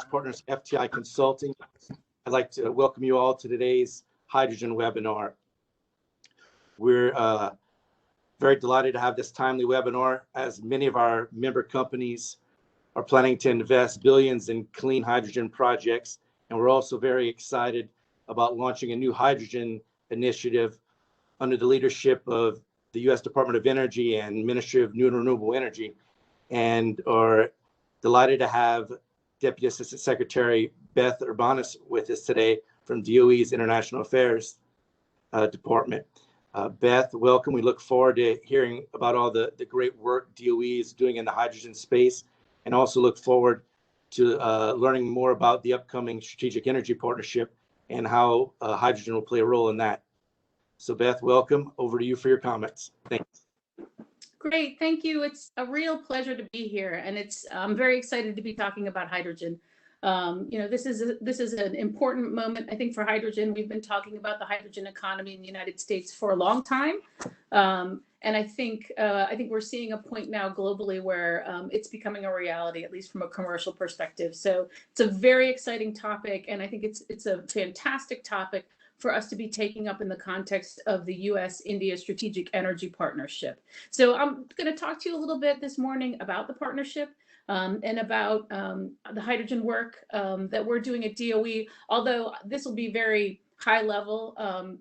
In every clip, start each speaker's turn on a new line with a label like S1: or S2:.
S1: Partners FTI Consulting. I'd like to welcome you all to today's hydrogen webinar. We're very delighted to have this timely webinar, as many of our member companies are planning to invest billions in clean hydrogen projects. And we're also very excited about launching a new hydrogen initiative under the leadership of the U.S. Department of Energy and Ministry of New and Renewable Energy, and are delighted to have Deputy Assistant Secretary Beth Urbanas with us today from DOE's International Affairs Department. Beth, welcome. We look forward to hearing about all the great work DOE is doing in the hydrogen space, and also look forward to learning more about the upcoming Strategic Energy Partnership and how hydrogen will play a role in that. So Beth, welcome. Over to you for your comments. Thanks.
S2: Great, thank you. It's a real pleasure to be here, and I'm very excited to be talking about hydrogen. This is an important moment, I think, for hydrogen. We've been talking about the hydrogen economy in the United States for a long time, and I think we're seeing a point now globally where it's becoming a reality, at least from a commercial perspective. So it's a very exciting topic, and I think it's a fantastic topic for us to be taking up in the context of the U.S.-India Strategic Energy Partnership. So I'm going to talk to you a little bit this morning about the partnership and about the hydrogen work that we're doing at DOE, although this will be very high level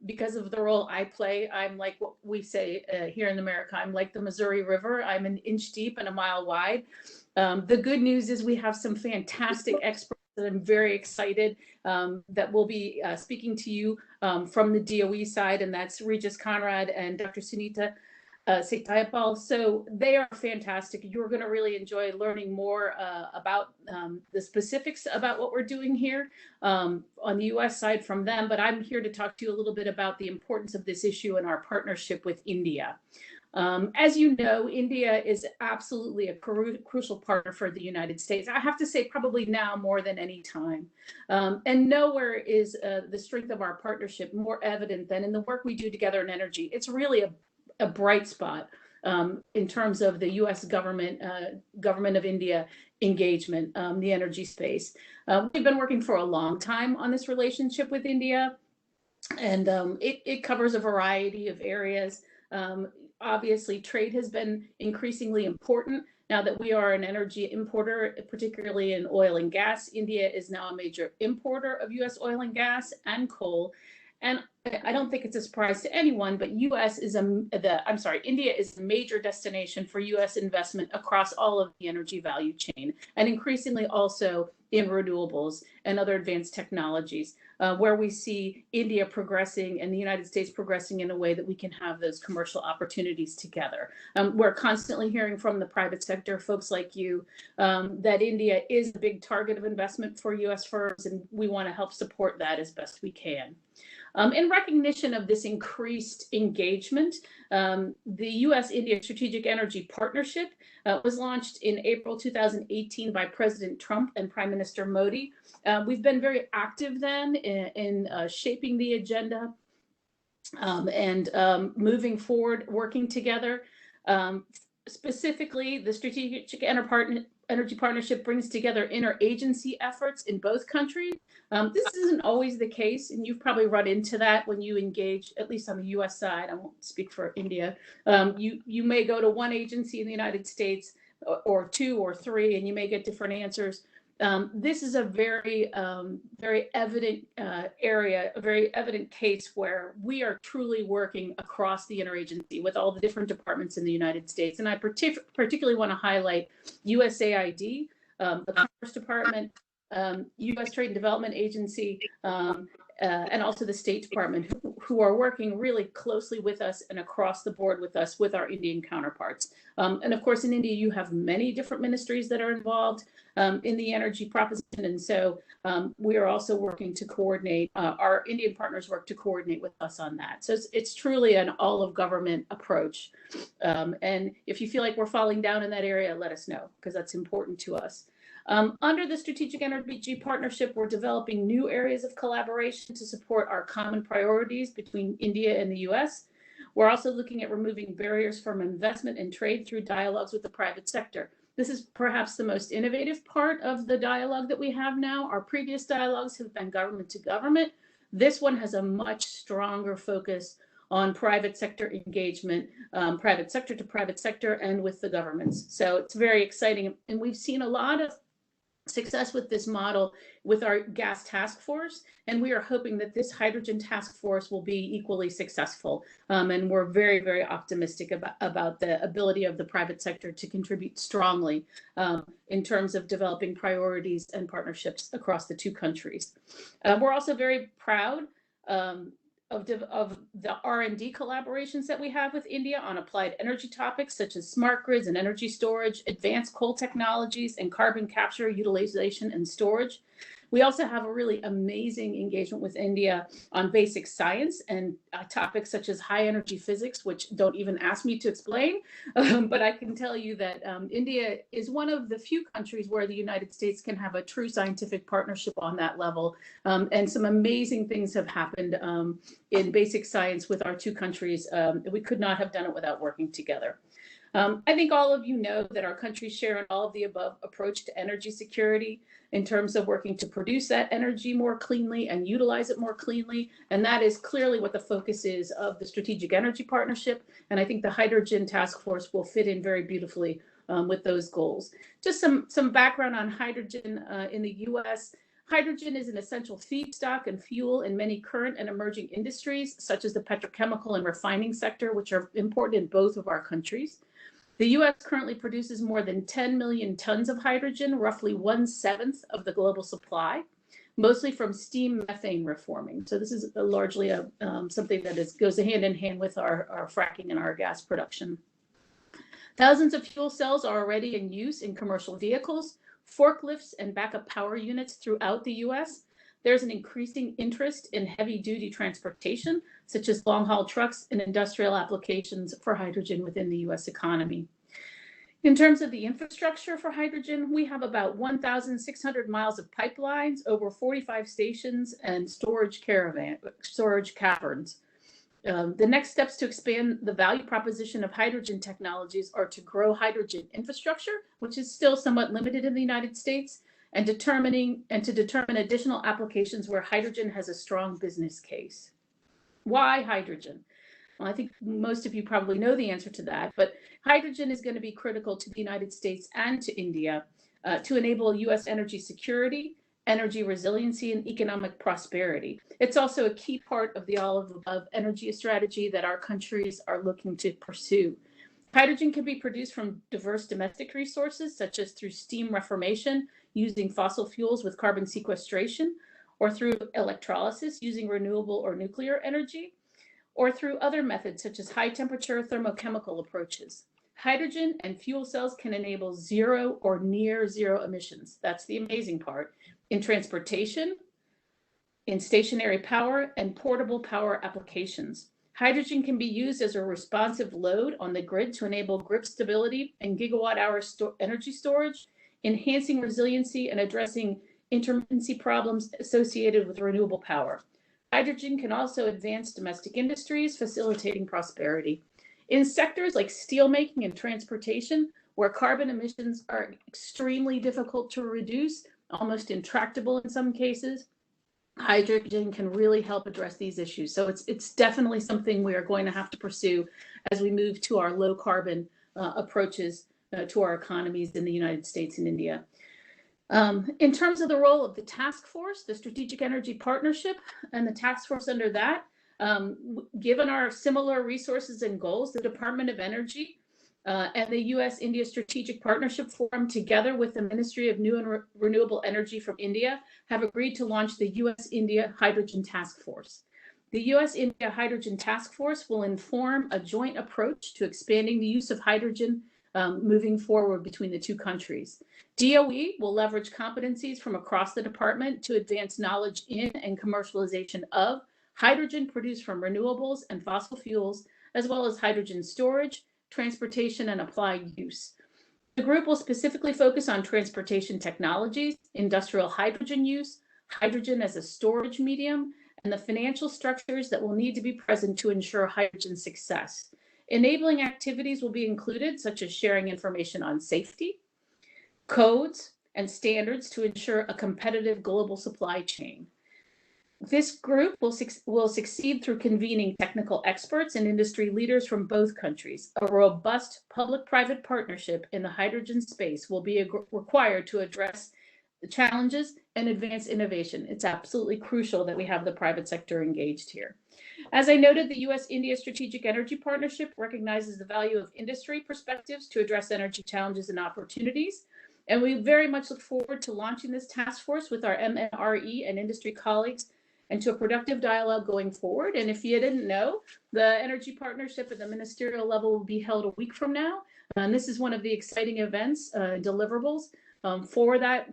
S2: because of the role I play. I'm like what we say here in America, I'm like the Missouri River. I'm an inch deep and a mile wide. The good news is we have some fantastic experts that I'm very excited that will be speaking to you from the DOE side, and that's Regis Conrad and Dr. Sunita Setayapal. So they are fantastic. You're going to really enjoy learning more about the specifics about what we're doing here on the U.S. side from them, but I'm here to talk to you a little bit about the importance of this issue and our partnership with India. As you know, India is absolutely a crucial partner for the United States. I have to say probably now more than any time. And nowhere is the strength of our partnership more evident than in the work we do together in energy. It's really a bright spot in terms of the U.S. government of India engagement, the energy space. We've been working for a long time on this relationship with India, and it covers a variety of areas. Obviously, trade has been increasingly important now that we are an energy importer, particularly in oil and gas. India is now a major importer of U.S. oil and gas and coal. And I don't think it's a surprise to anyone, but India is a major destination for U.S. investment across all of the energy value chain, and increasingly also in renewables and other advanced technologies, where we see India progressing and the United States progressing in a way that we can have those commercial opportunities together. We're constantly hearing from the private sector, folks like you, that India is a big target of investment for U.S. firms, and we want to help support that as best we can. In recognition of this increased engagement, the U.S.-India Strategic Energy Partnership was launched in April 2018 by President Trump and Prime Minister Modi. We've been very active then in shaping the agenda and moving forward, working together. Specifically, the Strategic Energy Partnership brings together interagency efforts in both countries. This isn't always the case, and you've probably run into that when you engage, at least on the U.S. side. I won't speak for India. You may go to one agency in the United States or two or three, and you may get different answers. This is a very evident area, a very evident case where we are truly working across the interagency with all the different departments in the United States. And I particularly want to highlight USAID, the Commerce Department, U.S. Trade and Development Agency, and also the State Department, who are working really closely with us and across the board with us, with our Indian counterparts. And of course, in India, you have many different ministries that are involved in the energy proposition. And so we are also working to coordinate, our Indian partners work to coordinate with us on that. So it's truly an all of government approach. And if you feel like we're falling down in that area, let us know, because that's important to us. Under the Strategic Energy Partnership, we're developing new areas of collaboration to support our common priorities between India and the U.S. We're also looking at removing barriers from investment and trade through dialogues with the private sector. This is perhaps the most innovative part of the dialogue that we have now. Our previous dialogues have been government to government. This one has a much stronger focus on private sector engagement, private sector to private sector, and with the governments. So it's very exciting. And we've seen a lot of success with this model with our gas task force, and we are hoping that this hydrogen task force will be equally successful. And we're very, very optimistic about the ability of the private sector to contribute strongly in terms of developing priorities and partnerships across the two countries. We're also very proud of the R&D collaborations that we have with India on applied energy topics such as smart grids and energy storage, advanced coal technologies, and carbon capture, utilization, and storage. We also have a really amazing engagement with India on basic science and topics such as high energy physics, which don't even ask me to explain. But I can tell you that India is one of the few countries where the United States can have a true scientific partnership on that level. And some amazing things have happened in basic science with our two countries. We could not have done it without working together. I think all of you know that our countries share an all of the above approach to energy security in terms of working to produce that energy more cleanly and utilize it more cleanly. And that is clearly what the focus is of the Strategic Energy Partnership. And I think the Hydrogen Task Force will fit in very beautifully with those goals. Just some background on hydrogen in the US. Hydrogen is an essential feedstock and fuel in many current and emerging industries, such as the petrochemical and refining sector, which are important in both of our countries. The US currently produces more than 10 million tons of hydrogen, roughly 1/7 of the global supply, mostly from steam methane reforming. So this is largely something that goes hand in hand with our fracking and our gas production. Thousands of fuel cells are already in use in commercial vehicles, forklifts, and backup power units throughout the US. There's an increasing interest in heavy-duty transportation, such as long-haul trucks and industrial applications for hydrogen within the US economy. In terms of the infrastructure for hydrogen, we have about 1,600 miles of pipelines, over 45 stations, and storage caverns. The next steps to expand the value proposition of hydrogen technologies are to grow hydrogen infrastructure, which is still somewhat limited in the United States, and to determine additional applications where hydrogen has a strong business case. Why hydrogen? Well, I think most of you probably know the answer to that, but hydrogen is going to be critical to the United States and to India to enable US energy security, energy resiliency, and economic prosperity. It's also a key part of the all of the above energy strategy that our countries are looking to pursue. Hydrogen can be produced from diverse domestic resources, such as through steam reformation, using fossil fuels with carbon sequestration, or through electrolysis using renewable or nuclear energy, or through other methods such as high temperature thermochemical approaches. Hydrogen and fuel cells can enable zero or near zero emissions. That's the amazing part. In transportation, in stationary power, and portable power applications. Hydrogen can be used as a responsive load on the grid to enable grid stability and gigawatt-hour energy storage, enhancing resiliency and addressing intermittency problems associated with renewable power. Hydrogen can also advance domestic industries, facilitating prosperity. In sectors like steelmaking and transportation, where carbon emissions are extremely difficult to reduce, almost intractable in some cases, hydrogen can really help address these issues. So it's definitely something we are going to have to pursue as we move to our low carbon approaches to our economies in the United States and India. In terms of the role of the task force, the Strategic Energy Partnership and the task force under that, given our similar resources and goals, the Department of Energy and the US-India Strategic Partnership Forum, together with the Ministry of New and Renewable Energy from India, have agreed to launch the US-India Hydrogen Task Force. The US-India Hydrogen Task Force will inform a joint approach to expanding the use of hydrogen moving forward between the two countries. DOE will leverage competencies from across the department to advance knowledge in and commercialization of hydrogen produced from renewables and fossil fuels, as well as hydrogen storage, transportation, and applied use. The group will specifically focus on transportation technologies, industrial hydrogen use, hydrogen as a storage medium, and the financial structures that will need to be present to ensure hydrogen success. Enabling activities will be included, such as sharing information on safety, codes, and standards to ensure a competitive global supply chain. This group will succeed through convening technical experts and industry leaders from both countries. A robust public-private partnership in the hydrogen space will be required to address the challenges and advance innovation. It's absolutely crucial that we have the private sector engaged here. As I noted, the U.S.-India Strategic Energy Partnership recognizes the value of industry perspectives to address energy challenges and opportunities. And we very much look forward to launching this task force with our MNRE and industry colleagues and to a productive dialogue going forward. And if you didn't know, the Energy Partnership at the ministerial level will be held a week from now. And this is one of the exciting events, deliverables for that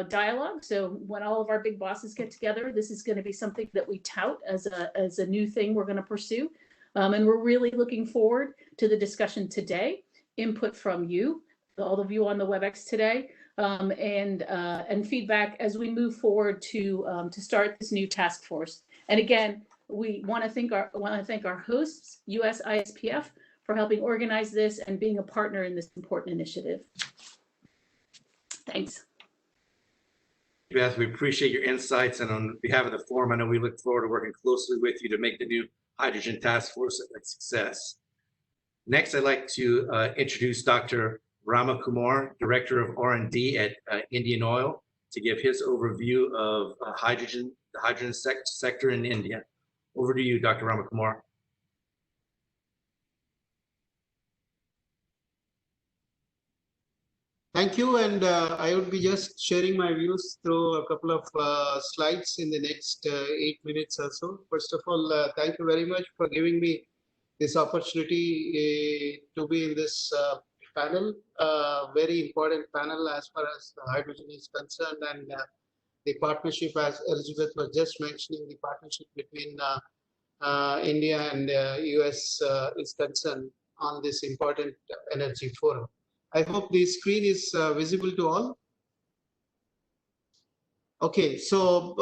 S2: dialogue. So when all of our big bosses get together, this is going to be something that we tout as a new thing we're going to pursue. And we're really looking forward to the discussion today, input from you, all of you on the WebEx today, and feedback as we move forward to start this new task force. And again, we want to thank our hosts, USISPF, for helping organize this and being a partner in this important initiative. Thanks.
S1: Beth, we appreciate your insights, and on behalf of the forum, I know we look forward to working closely with you to make the new Hydrogen Task Force a success. Next, I'd like to introduce Dr. Rama Kumar, Director of R&D at Indian Oil, to give his overview of the hydrogen sector in India. Over to you, Dr. Rama Kumar.
S3: Thank you, and I would be just sharing my views through a couple of slides in the next 8 minutes or so. First of all, thank you very much for giving me this opportunity to be in this panel, very important panel as far as hydrogen is concerned, and the partnership, as Elizabeth was just mentioning, the partnership between India and US is concerned on this important energy forum. I hope the screen is visible to all. Okay, so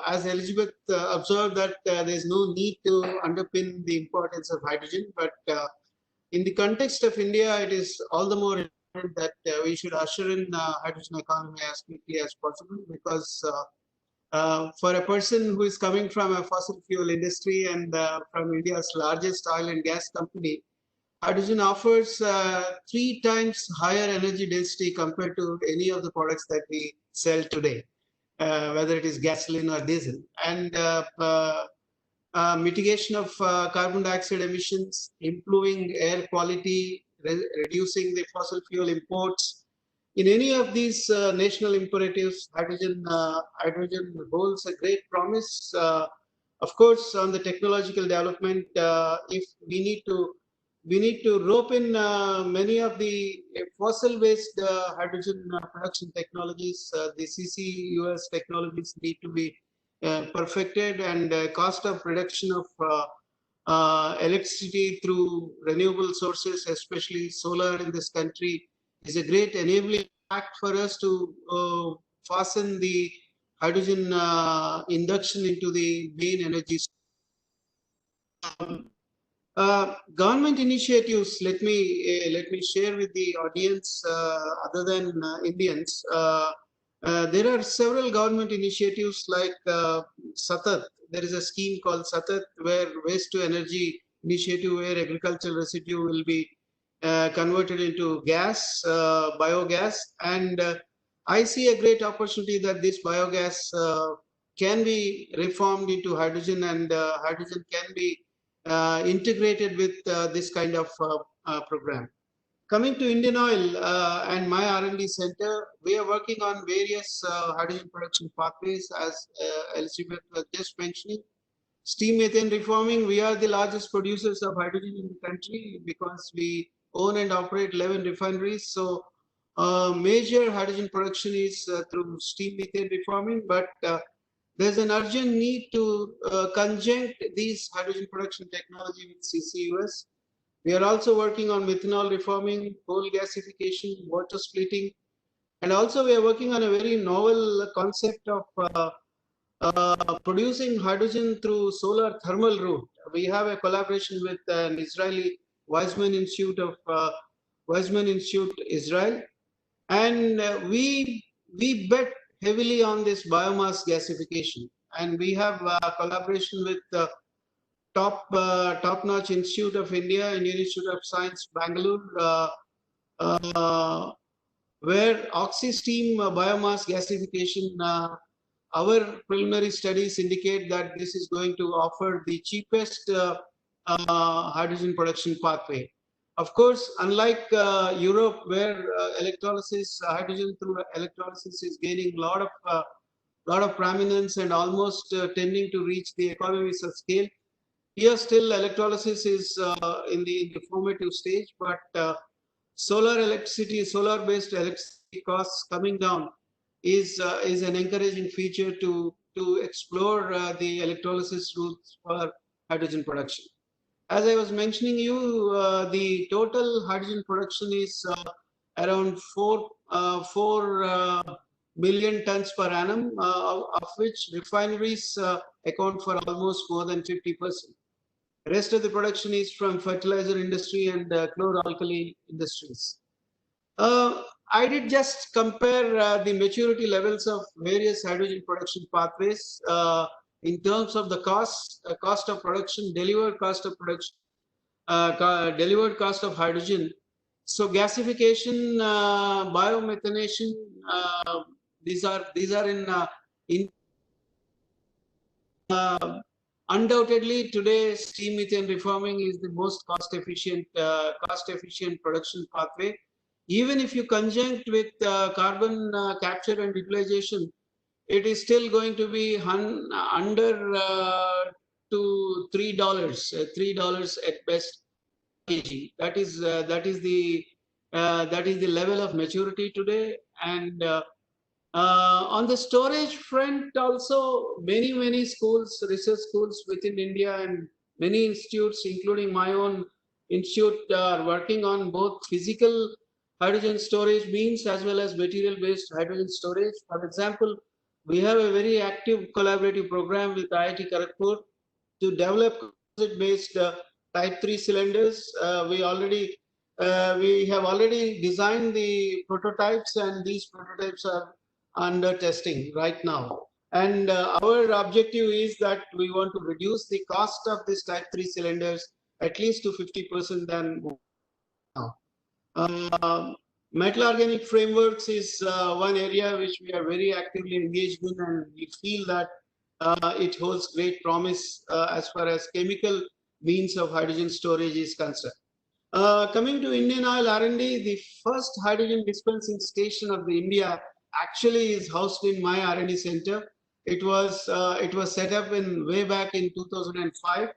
S3: as Elizabeth observed that there's no need to underpin the importance of hydrogen, but in the context of India, it is all the more important that we should usher in hydrogen economy as quickly as possible, because for a person who is coming from a fossil fuel industry and from India's largest oil and gas company, hydrogen offers 3 times higher energy density compared to any of the products that we sell today, whether it is gasoline or diesel. And mitigation of carbon dioxide emissions, improving air quality, reducing the fossil fuel imports. In any of these national imperatives, hydrogen holds a great promise. Of course, on the technological development, if we need to rope in many of the fossil-based hydrogen production technologies. The CCUS technologies need to be perfected, and cost of production of electricity through renewable sources, especially solar in this country, is a great enabling fact for us to fasten the hydrogen induction into the main energy. Government initiatives, let me share with the audience, other than Indians, there are several government initiatives like Satat. There is a scheme called Satat, where waste to energy initiative, where agricultural residue will be converted into gas, biogas, and I see a great opportunity that this biogas can be reformed into hydrogen, and hydrogen can be integrated with this kind of program. Coming to Indian Oil and my R&D center, we are working on various hydrogen production pathways, as Elizabeth was just mentioning. Steam methane reforming, we are the largest producers of hydrogen in the country because we own and operate 11 refineries. So major hydrogen production is through steam methane reforming, but there's an urgent need to conjunct these hydrogen production technology with CCUS. We are also working on methanol reforming, coal gasification, water splitting, and also we are working on a very novel concept of producing hydrogen through solar thermal route. We have a collaboration with an Israeli Weizmann Institute of Israel, And we bet heavily on this biomass gasification, and we have collaboration with top-notch Institute of India, Indian Institute of Science, Bangalore, where oxy-steam biomass gasification, our preliminary studies indicate that this is going to offer the cheapest hydrogen production pathway. Of course, unlike Europe, where electrolysis, hydrogen through electrolysis is gaining a lot of prominence and almost tending to reach the economies of scale. Here, still electrolysis is in the formative stage, but solar-based electricity costs coming down is an encouraging feature to explore the electrolysis routes for hydrogen production. As I was mentioning you, the total hydrogen production is around 4 million tons per annum, of which refineries account for almost more than 50%. The rest of the production is from fertilizer industry and chlor-alkali industries. I did just compare the maturity levels of various hydrogen production pathways in terms of the cost of production, delivered cost of production, delivered cost of hydrogen. So gasification, biomethanation, these are in undoubtedly today steam methane reforming is the most cost efficient production pathway. Even if you conjunct with carbon capture and utilization, it is still going to be under to $3 at best kg. That is the level of maturity today. And on the storage front, also many schools, research schools within India, and many institutes, including my own institute, are working on both physical hydrogen storage means as well as material-based hydrogen storage. For example, we have a very active collaborative program with IIT Kharagpur to develop composite-based Type 3 cylinders. We have already designed the prototypes, and these prototypes are under testing right now. And our objective is that we want to reduce the cost of these Type 3 cylinders at least to 50% than now. Metal organic frameworks is one area which we are very actively engaged in, and we feel that it holds great promise as far as chemical means of hydrogen storage is concerned. Coming to Indian Oil R&D, the first hydrogen dispensing station of the India actually is housed in my R&D center. It was set up way back in 2005.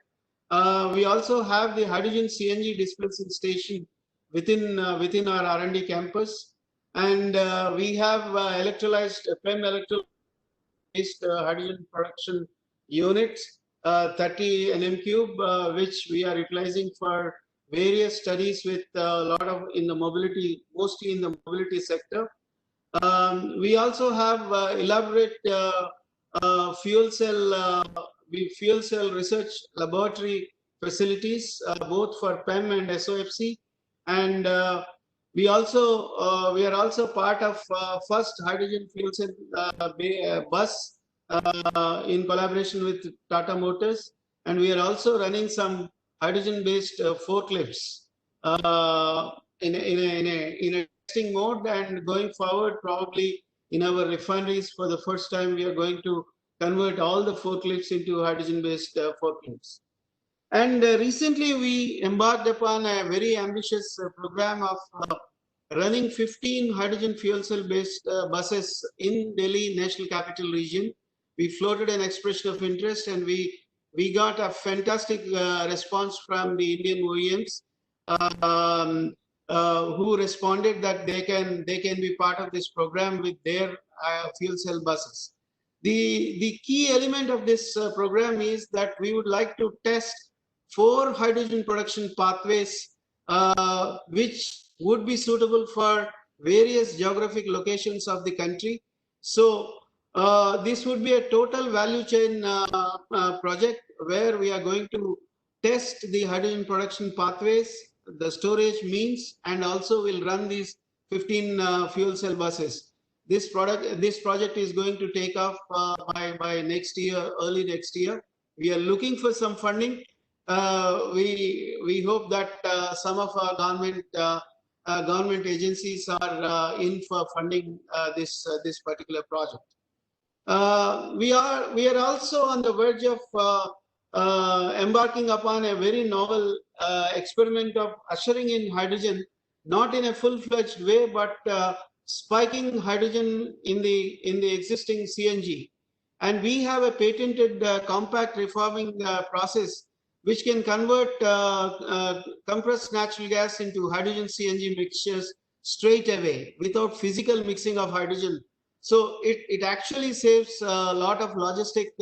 S3: We also have the hydrogen CNG dispensing station within our R&D campus, and we have electrolyzed PEM electrolyzed hydrogen production units, 30 nm cube, which we are utilizing for various studies with a lot of mostly in the mobility sector. We also have elaborate fuel cell research laboratory facilities, both for PEM and SOFC, and we are also part of first hydrogen fuel cell bus in collaboration with Tata Motors, and we are also running some hydrogen-based forklifts in a testing mode, and going forward, probably in our refineries for the first time, we are going to convert all the forklifts into hydrogen-based forklifts. And recently, we embarked upon a very ambitious program of running 15 hydrogen fuel cell-based buses in Delhi National Capital Region. We floated an expression of interest, and we got a fantastic response from the Indian OEMs who responded that they can be part of this program with their fuel cell buses. The key element of this program is that we would like to test 4 hydrogen production pathways which would be suitable for various geographic locations of the country. So this would be a total value chain project where we are going to test the hydrogen production pathways, the storage means, and also we'll run these 15 fuel cell buses. This project is going to take off by next year, early next year. We are looking for some funding. We hope that some of our government agencies are in for funding this particular project. We are also on the verge of embarking upon a very novel experiment of ushering in hydrogen, not in a full-fledged way, but spiking hydrogen in the existing CNG. And we have a patented compact reforming process which can convert compressed natural gas into hydrogen CNG mixtures straight away without physical mixing of hydrogen. So it actually saves a lot of logistic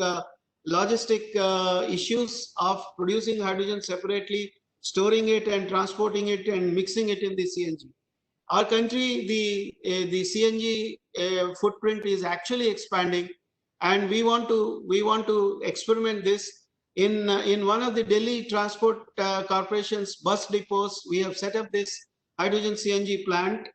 S3: issues of producing hydrogen separately, storing it and transporting it and mixing it in the CNG. Our country, the CNG footprint is actually expanding, and we want to experiment this in one of the Delhi Transport Corporation's bus depots. We have set up this hydrogen CNG plant.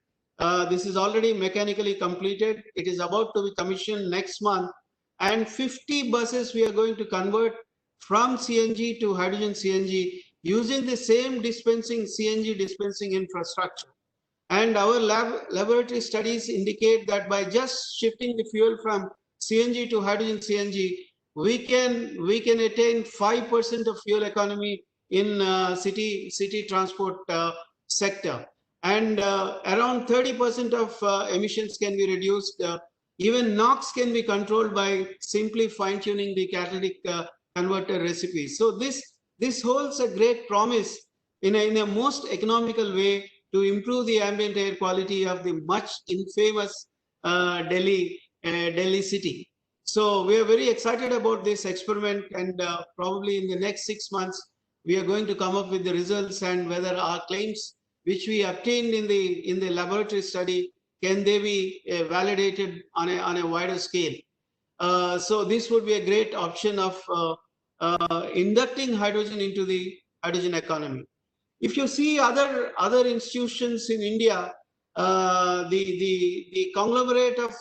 S3: This is already mechanically completed. It is about to be commissioned next month, and 50 buses we are going to convert from CNG to hydrogen CNG using the same CNG dispensing infrastructure. And our laboratory studies indicate that by just shifting the fuel from CNG to hydrogen CNG, we can attain 5% of fuel economy in city transport sector, and around 30% of emissions can be reduced. Even NOx can be controlled by simply fine-tuning the catalytic converter recipe. So this holds a great promise in a most economical way to improve the ambient air quality of the much infamous Delhi city. So we are very excited about this experiment, and probably in the next 6 months we are going to come up with the results and whether our claims which we obtained in the laboratory study, can they be validated on a wider scale. So this would be a great option of inducting hydrogen into the hydrogen economy. If you see other institutions in India, the conglomerate of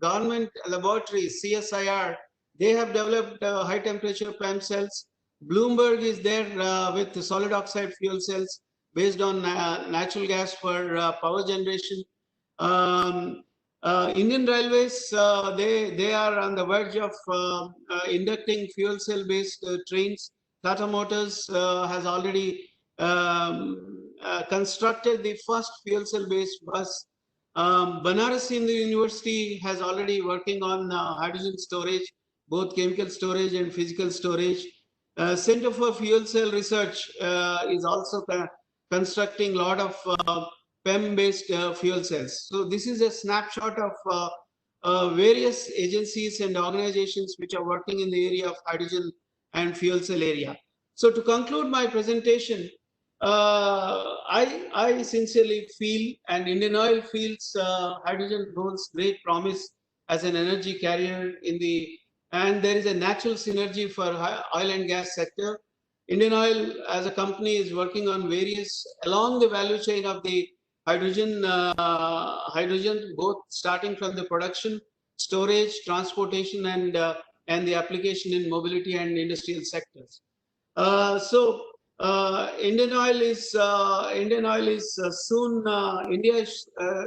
S3: government laboratories, CSIR, they have developed high temperature PEM cells. Bloomberg is there with the solid oxide fuel cells based on natural gas for power generation. Indian Railways, they are on the verge of inducting fuel cell based trains. Tata Motors has already constructed the first fuel cell based bus. Banaras Hindu University has already working on hydrogen storage, both chemical storage and physical storage. Center for Fuel Cell Research is also constructing a lot of PEM based fuel cells. So this is a snapshot of various agencies and organizations which are working in the area of hydrogen and fuel cell area. So to conclude my presentation, I sincerely feel, and Indian Oil feels, hydrogen holds great promise as an energy carrier and there is a natural synergy for oil and gas sector. Indian Oil as a company is working on various along the value chain of the hydrogen, both starting from the production, storage, transportation, and the application in mobility and industrial sectors. India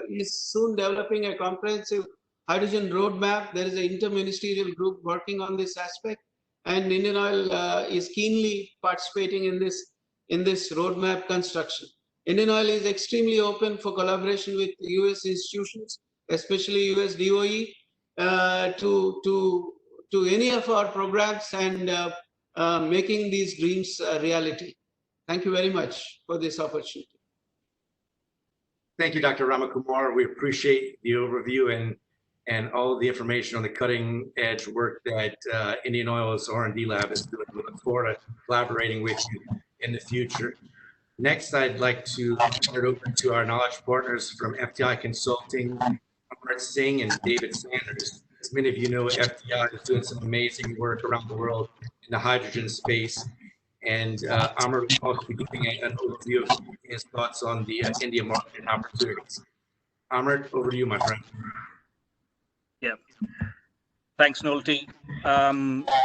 S3: is soon developing a comprehensive hydrogen roadmap. There is an interministerial group working on this aspect, and Indian Oil is keenly participating in this roadmap construction. Indian Oil is extremely open for collaboration with US institutions, especially US DOE, to any of our programs and making these dreams a reality. Thank you very much for this opportunity.
S1: Thank you, Dr. Ramakumar. We appreciate the overview and all the information on the cutting edge work that Indian Oil's R&D lab is doing. We look forward to collaborating with you in the future. Next, I'd like to turn it over to our knowledge partners from FTI Consulting, Amrit Singh and David Sanders. As many of you know, FTI is doing some amazing work around the world in the hydrogen space. And Amrit will also be giving an overview of his thoughts on the India market and opportunities. Amrit, over to you, my friend.
S4: Yeah. Thanks, Nolte.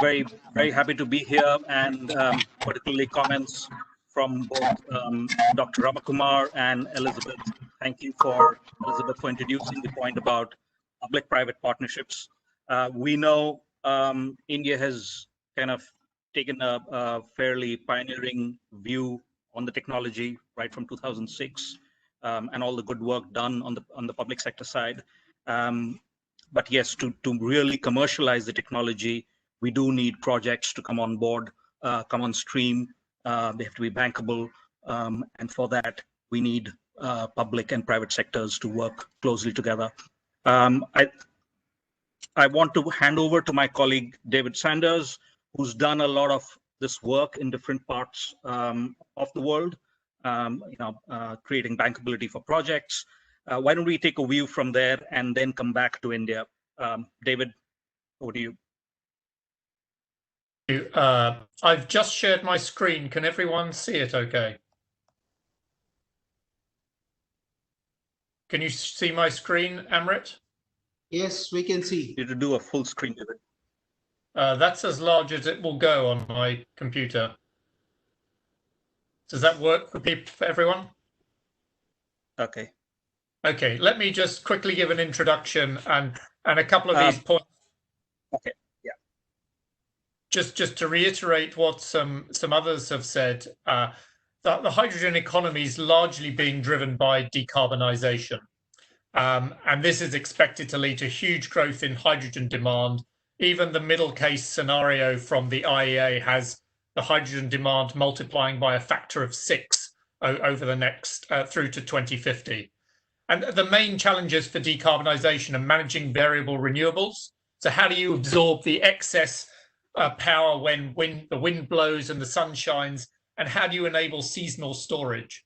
S4: Very, very happy to be here, and particularly comments from both Dr. Ramakumar and Elizabeth. Thank you Elizabeth, for introducing the point about public-private partnerships. We know India has kind of taken a fairly pioneering view on the technology right from 2006, and all the good work done on the public sector side. But yes, to really commercialize the technology, we do need projects to come on board, come on stream. They have to be bankable. And for that, we need public and private sectors to work closely together. I want to hand over to my colleague, David Sanders, who's done a lot of this work in different parts of the world, creating bankability for projects. Why don't we take a view from there and then come back to India? David, over to you.
S5: I've just shared my screen. Can everyone see it okay? Can you see my screen, Amrit?
S3: Yes, we can see.
S4: You to do a full screen, David.
S5: That's as large as it will go on my computer. Does that work for everyone?
S4: Okay.
S5: Okay, let me just quickly give an introduction and a couple of these points.
S4: Okay, yeah.
S5: Just to reiterate what some others have said, that the hydrogen economy is largely being driven by decarbonisation. And this is expected to lead to huge growth in hydrogen demand. Even the middle case scenario from the IEA has the hydrogen demand multiplying by a factor of 6 over the next through to 2050. And the main challenges for decarbonisation are managing variable renewables. So how do you absorb the excess power when the wind blows and the sun shines? And how do you enable seasonal storage?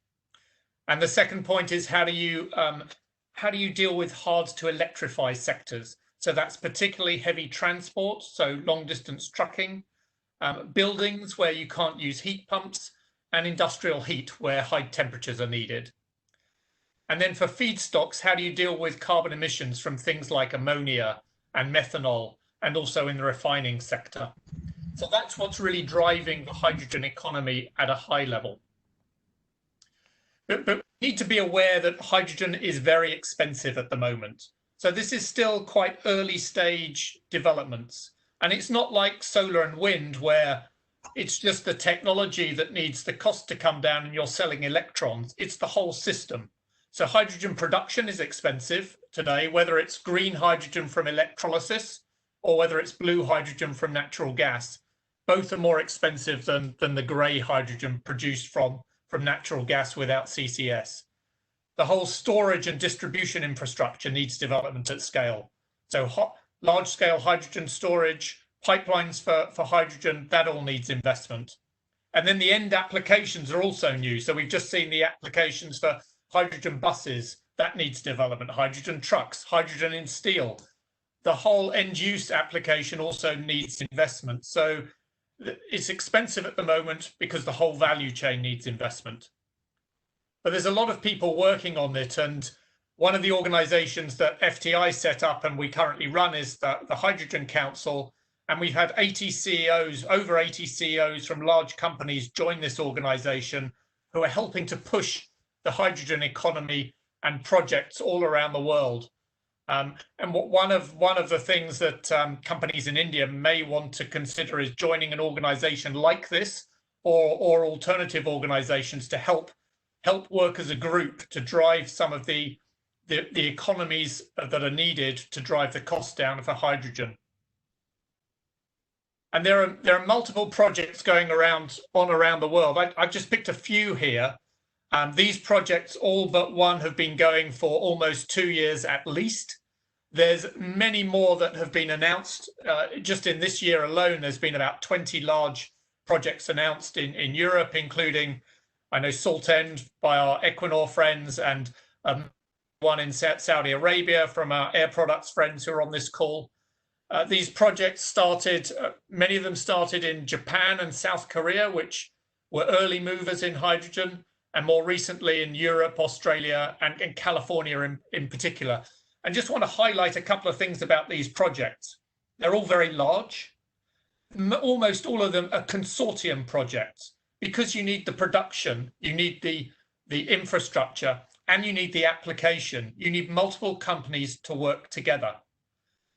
S5: And the second point is how do you deal with hard to electrify sectors? So that's particularly heavy transport, so long distance trucking, buildings where you can't use heat pumps, and industrial heat where high temperatures are needed. And then for feedstocks, how do you deal with carbon emissions from things like ammonia and methanol, and also in the refining sector? So that's what's really driving the hydrogen economy at a high level. But we need to be aware that hydrogen is very expensive at the moment. So this is still quite early stage developments. And it's not like solar and wind where it's just the technology that needs the cost to come down and you're selling electrons. It's the whole system. So hydrogen production is expensive today, whether it's green hydrogen from electrolysis or whether it's blue hydrogen from natural gas. Both are more expensive than the grey hydrogen produced from natural gas without CCS. The whole storage and distribution infrastructure needs development at scale. So large-scale hydrogen storage, pipelines for hydrogen, that all needs investment. And then the end applications are also new. So we've just seen the applications for hydrogen buses, that needs development, hydrogen trucks, hydrogen in steel. The whole end use application also needs investment. So it's expensive at the moment because the whole value chain needs investment. But there's a lot of people working on it. And one of the organizations that FTI set up and we currently run is the Hydrogen Council. And we've had 80 CEOs, over 80 CEOs from large companies join this organization who are helping to push the hydrogen economy and projects all around the world. And one of the things that companies in India may want to consider is joining an organization like this or alternative organizations to help work as a group to drive some of the economies that are needed to drive the cost down for hydrogen. And there are multiple projects going around the world. I've just picked a few here. These projects, all but one, have been going for almost 2 years at least. There's many more that have been announced. Just in this year alone, there's been about 20 large projects announced in Europe, including, I know, Saltend by our Equinor friends and one in Saudi Arabia from our Air Products friends who are on this call. These projects started, many of them started in Japan and South Korea, which were early movers in hydrogen. and more recently in Europe, Australia, and California in particular. And just want to highlight a couple of things about these projects. They're all very large. Almost all of them are consortium projects, because you need the production, you need the infrastructure, and you need the application. You need multiple companies to work together.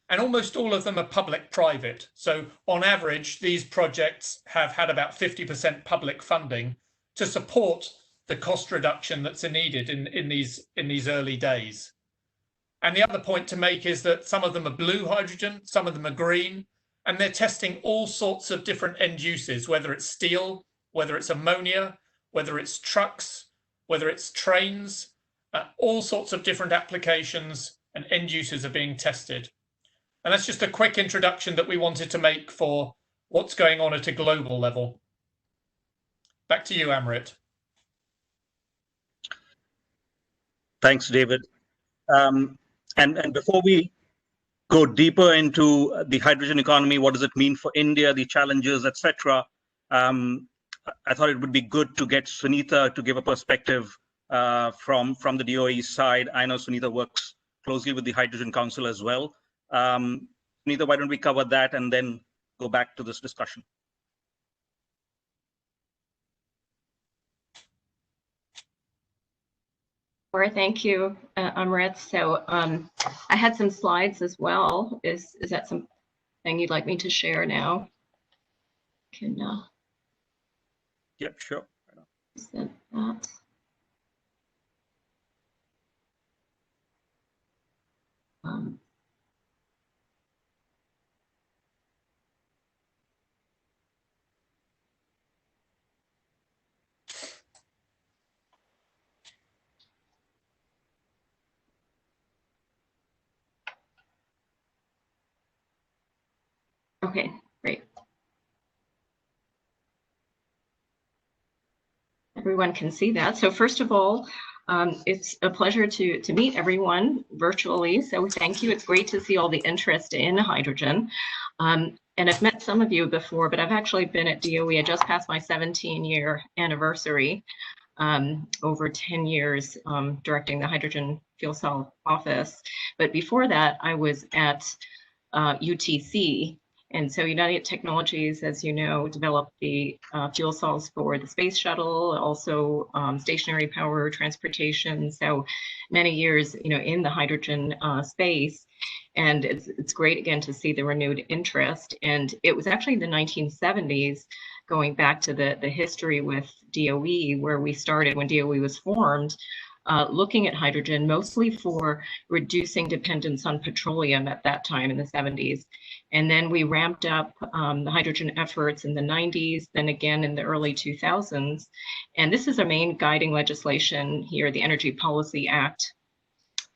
S5: And almost all of them are public-private. So on average, these projects have had about 50% public funding to support the cost reduction that's needed in these early days. And the other point to make is that some of them are blue hydrogen, some of them are green, and they're testing all sorts of different end uses, whether it's steel, whether it's ammonia, whether it's trucks, whether it's trains, all sorts of different applications and end uses are being tested. And that's just a quick introduction that we wanted to make for what's going on at a global level. Back to you, Amrit.
S4: Thanks, David. And before we go deeper into the hydrogen economy, what does it mean for India, the challenges, etc., I thought it would be good to get Sunita to give a perspective from the DOE side. I know Sunita works closely with the Hydrogen Council as well. Sunita, why don't we cover that and then go back to this discussion?
S6: Thank you, Amrit. So I had some slides as well. Is that something you'd like me to share now? Can
S4: yeah, sure.
S6: Send that. Okay, great. Everyone can see that. So first of all, it's a pleasure to meet everyone virtually. So thank you. It's great to see all the interest in hydrogen. And I've met some of you before, but I've actually been at DOE. I just passed my 17-year anniversary, over 10 years directing the hydrogen fuel cell office. But before that, I was at UTC. And so United Technologies, as you know, developed the fuel cells for the space shuttle, also stationary power transportation. So many years, in the hydrogen space. And it's great, again, to see the renewed interest. And it was actually in the 1970s, going back to the history with DOE, where we started when DOE was formed, looking at hydrogen mostly for reducing dependence on petroleum at that time in the 70s. And then we ramped up the hydrogen efforts in the 90s, then again in the early 2000s. And this is our main guiding legislation here, the Energy Policy Act,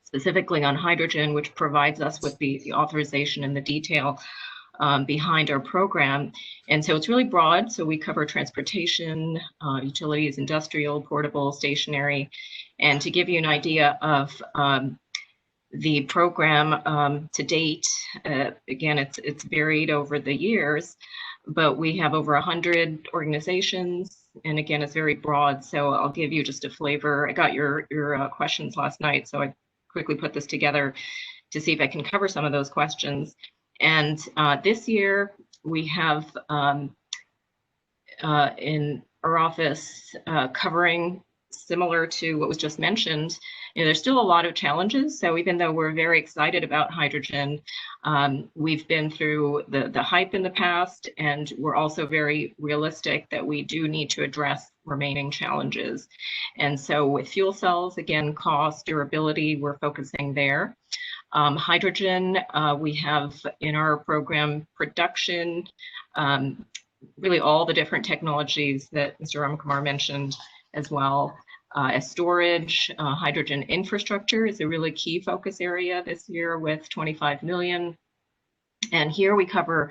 S6: specifically on hydrogen, which provides us with the authorization and the detail behind our program. And so it's really broad. So we cover transportation, utilities, industrial, portable, stationary. And to give you an idea of the program to date, again, it's varied over the years, but we have over 100 organizations. And again, it's very broad. So I'll give you just a flavor. I got your questions last night, so I quickly put this together to see if I can cover some of those questions. And this year we have in our office covering, similar to what was just mentioned, there's still a lot of challenges. So even though we're very excited about hydrogen, we've been through the hype in the past, and we're also very realistic that we do need to address remaining challenges. And so with fuel cells, again, cost, durability, we're focusing there. Hydrogen, we have in our program production, really all the different technologies that Mr. Ramakumar mentioned as well. As storage, hydrogen infrastructure is a really key focus area this year with 25 million. And here we cover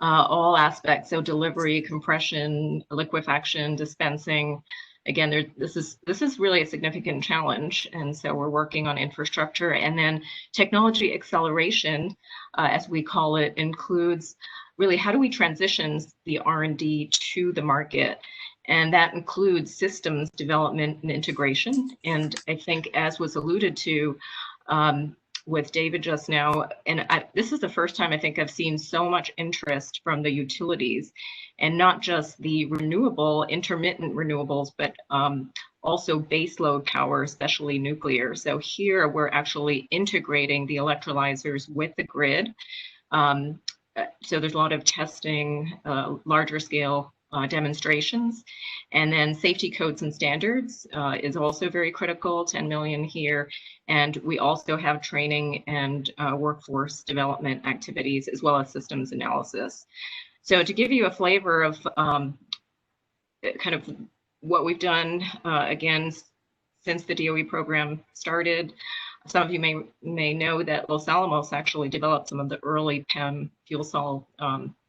S6: all aspects, so delivery, compression, liquefaction, dispensing. Again, this is really a significant challenge, and so we're working on infrastructure. And then technology acceleration, as we call it, includes really how do we transition the R&D to the market. And that includes systems development and integration. And I think, as was alluded to with David just now, and this is the first time I think I've seen so much interest from the utilities, and not just the renewable, intermittent renewables, but also baseload power, especially nuclear. So here we're actually integrating the electrolyzers with the grid. So there's a lot of testing, larger scale demonstrations, and then safety codes and standards is also very critical, 10 million here. And we also have training and workforce development activities, as well as systems analysis. So to give you a flavor of kind of what we've done, again, since the DOE program started, some of you may know that Los Alamos actually developed some of the early PEM fuel cell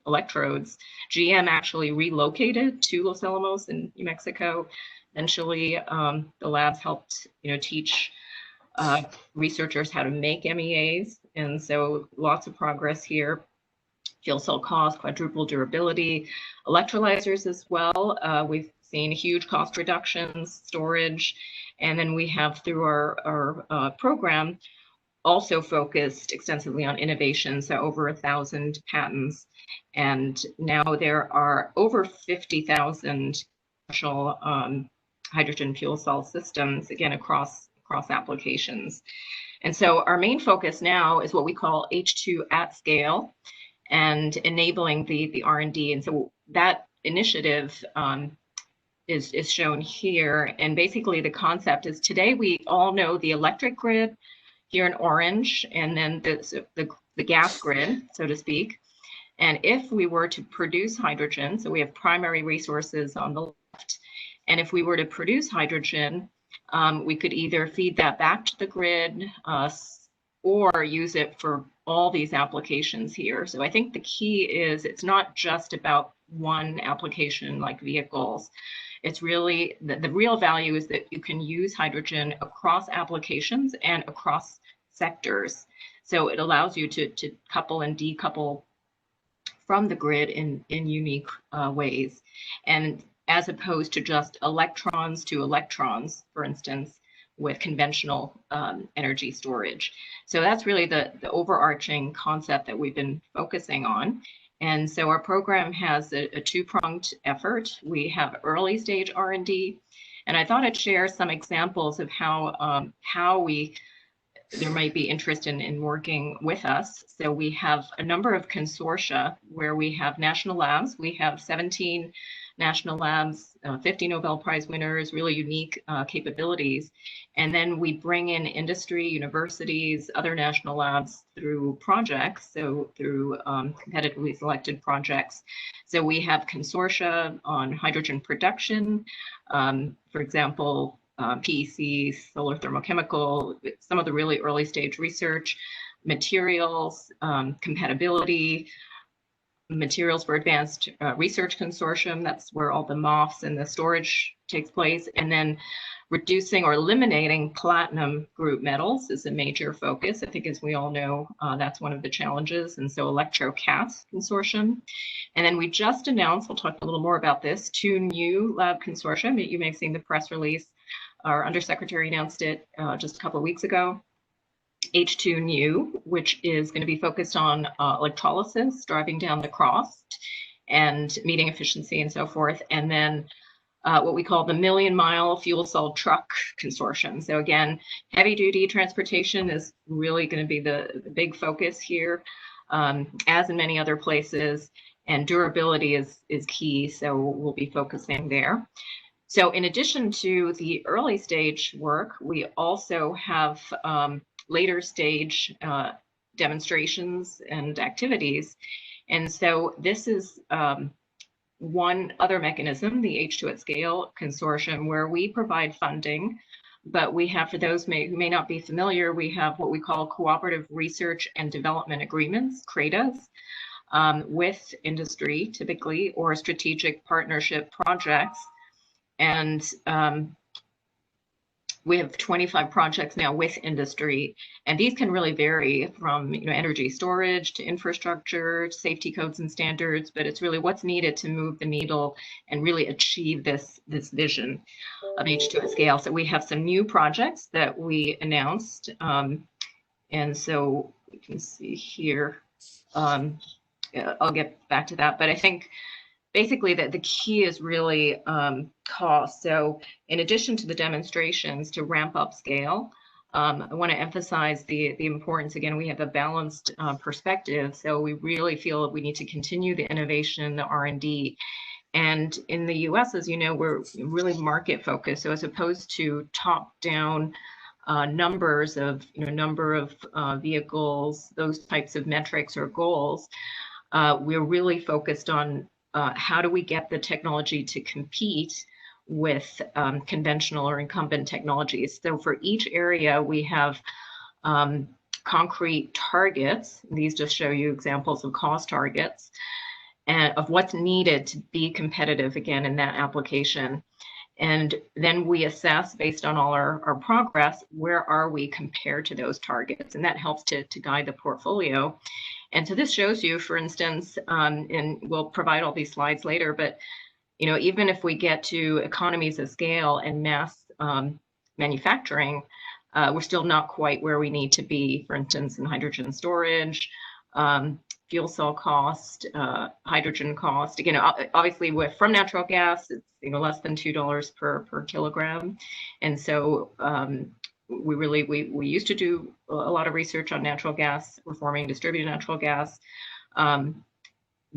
S6: electrodes. GM actually relocated to Los Alamos in New Mexico. Eventually, the labs helped teach researchers how to make MEAs, and so lots of progress here. Fuel cell cost, quadruple durability, electrolyzers as well. We've seen huge cost reductions, storage, and then we have, through our program, also focused extensively on innovation, so over 1,000 patents. And now there are over 50,000 commercial hydrogen fuel cell systems, again, across applications. And so our main focus now is what we call H2 at scale, and enabling the R&D. And so that initiative is shown here. And basically the concept is, today we all know the electric grid here in orange, and then the gas grid, so to speak. And if we were to produce hydrogen, so we have primary resources on the left, and if we were to produce hydrogen, we could either feed that back to the grid or use it for all these applications here. So I think the key is, it's not just about one application like vehicles. It's really, the real value is that you can use hydrogen across applications and across sectors. So it allows you to couple and decouple from the grid in unique ways. And as opposed to just electrons to electrons, for instance, with conventional energy storage. So that's really the overarching concept that we've been focusing on. And so our program has a two-pronged effort. We have early stage R&D, and I thought I'd share some examples of how there might be interest in working with us. So we have a number of consortia where we have national labs. We have 17 national labs, 50 Nobel Prize winners, really unique capabilities. And then we bring in industry, universities, other national labs through projects, so through competitively selected projects. So we have consortia on hydrogen production, for example, PEC, solar thermochemical, some of the really early stage research, materials, compatibility, materials for advanced research consortium. That's where all the MOFs and the storage takes place. And then reducing or eliminating platinum group metals is a major focus. I think, as we all know, that's one of the challenges. And so ElectroCat consortium. And then we just announced, we'll talk a little more about this, 2 new lab consortium. You may have seen the press release. Our undersecretary announced it just a couple of weeks ago. H2 New, which is going to be focused on electrolysis, driving down the cost and meeting efficiency and so forth. And then what we call the Million Mile Fuel Cell Truck Consortium. So again, heavy duty transportation is really going to be the big focus here, as in many other places, and durability is key. So we'll be focusing there. So in addition to the early stage work, we also have later stage demonstrations and activities. And so this is one other mechanism, the H2 at Scale Consortium, where we provide funding, but we have, for those who may not be familiar, we have what we call Cooperative Research and Development Agreements, CRADAs, with industry typically, or strategic partnership projects. And we have 25 projects now with industry, and these can really vary from energy storage to infrastructure, to safety codes and standards, but it's really what's needed to move the needle and really achieve this vision of H2 at scale. So we have some new projects that we announced, and so we can see here. I'll get back to that, but I think basically that the key is really cost. So in addition to the demonstrations to ramp up scale, I want to emphasize the importance. Again, we have a balanced perspective, so we really feel that we need to continue the innovation, the R&D. And in the US, as you know, we're really market focused. So as opposed to top-down numbers of number of vehicles, those types of metrics or goals, we're really focused on how do we get the technology to compete with conventional or incumbent technologies. So for each area, we have concrete targets. These just show you examples of cost targets and of what's needed to be competitive again in that application. And then we assess based on all our progress, where are we compared to those targets? And that helps to guide the portfolio. And so this shows you, for instance, and we'll provide all these slides later, but even if we get to economies of scale and mass manufacturing, we're still not quite where we need to be, for instance, in hydrogen storage, fuel cell cost, hydrogen cost. Again, obviously from natural gas, it's less than $2 per kilogram. And so we used to do a lot of research on natural gas, reforming distributed natural gas,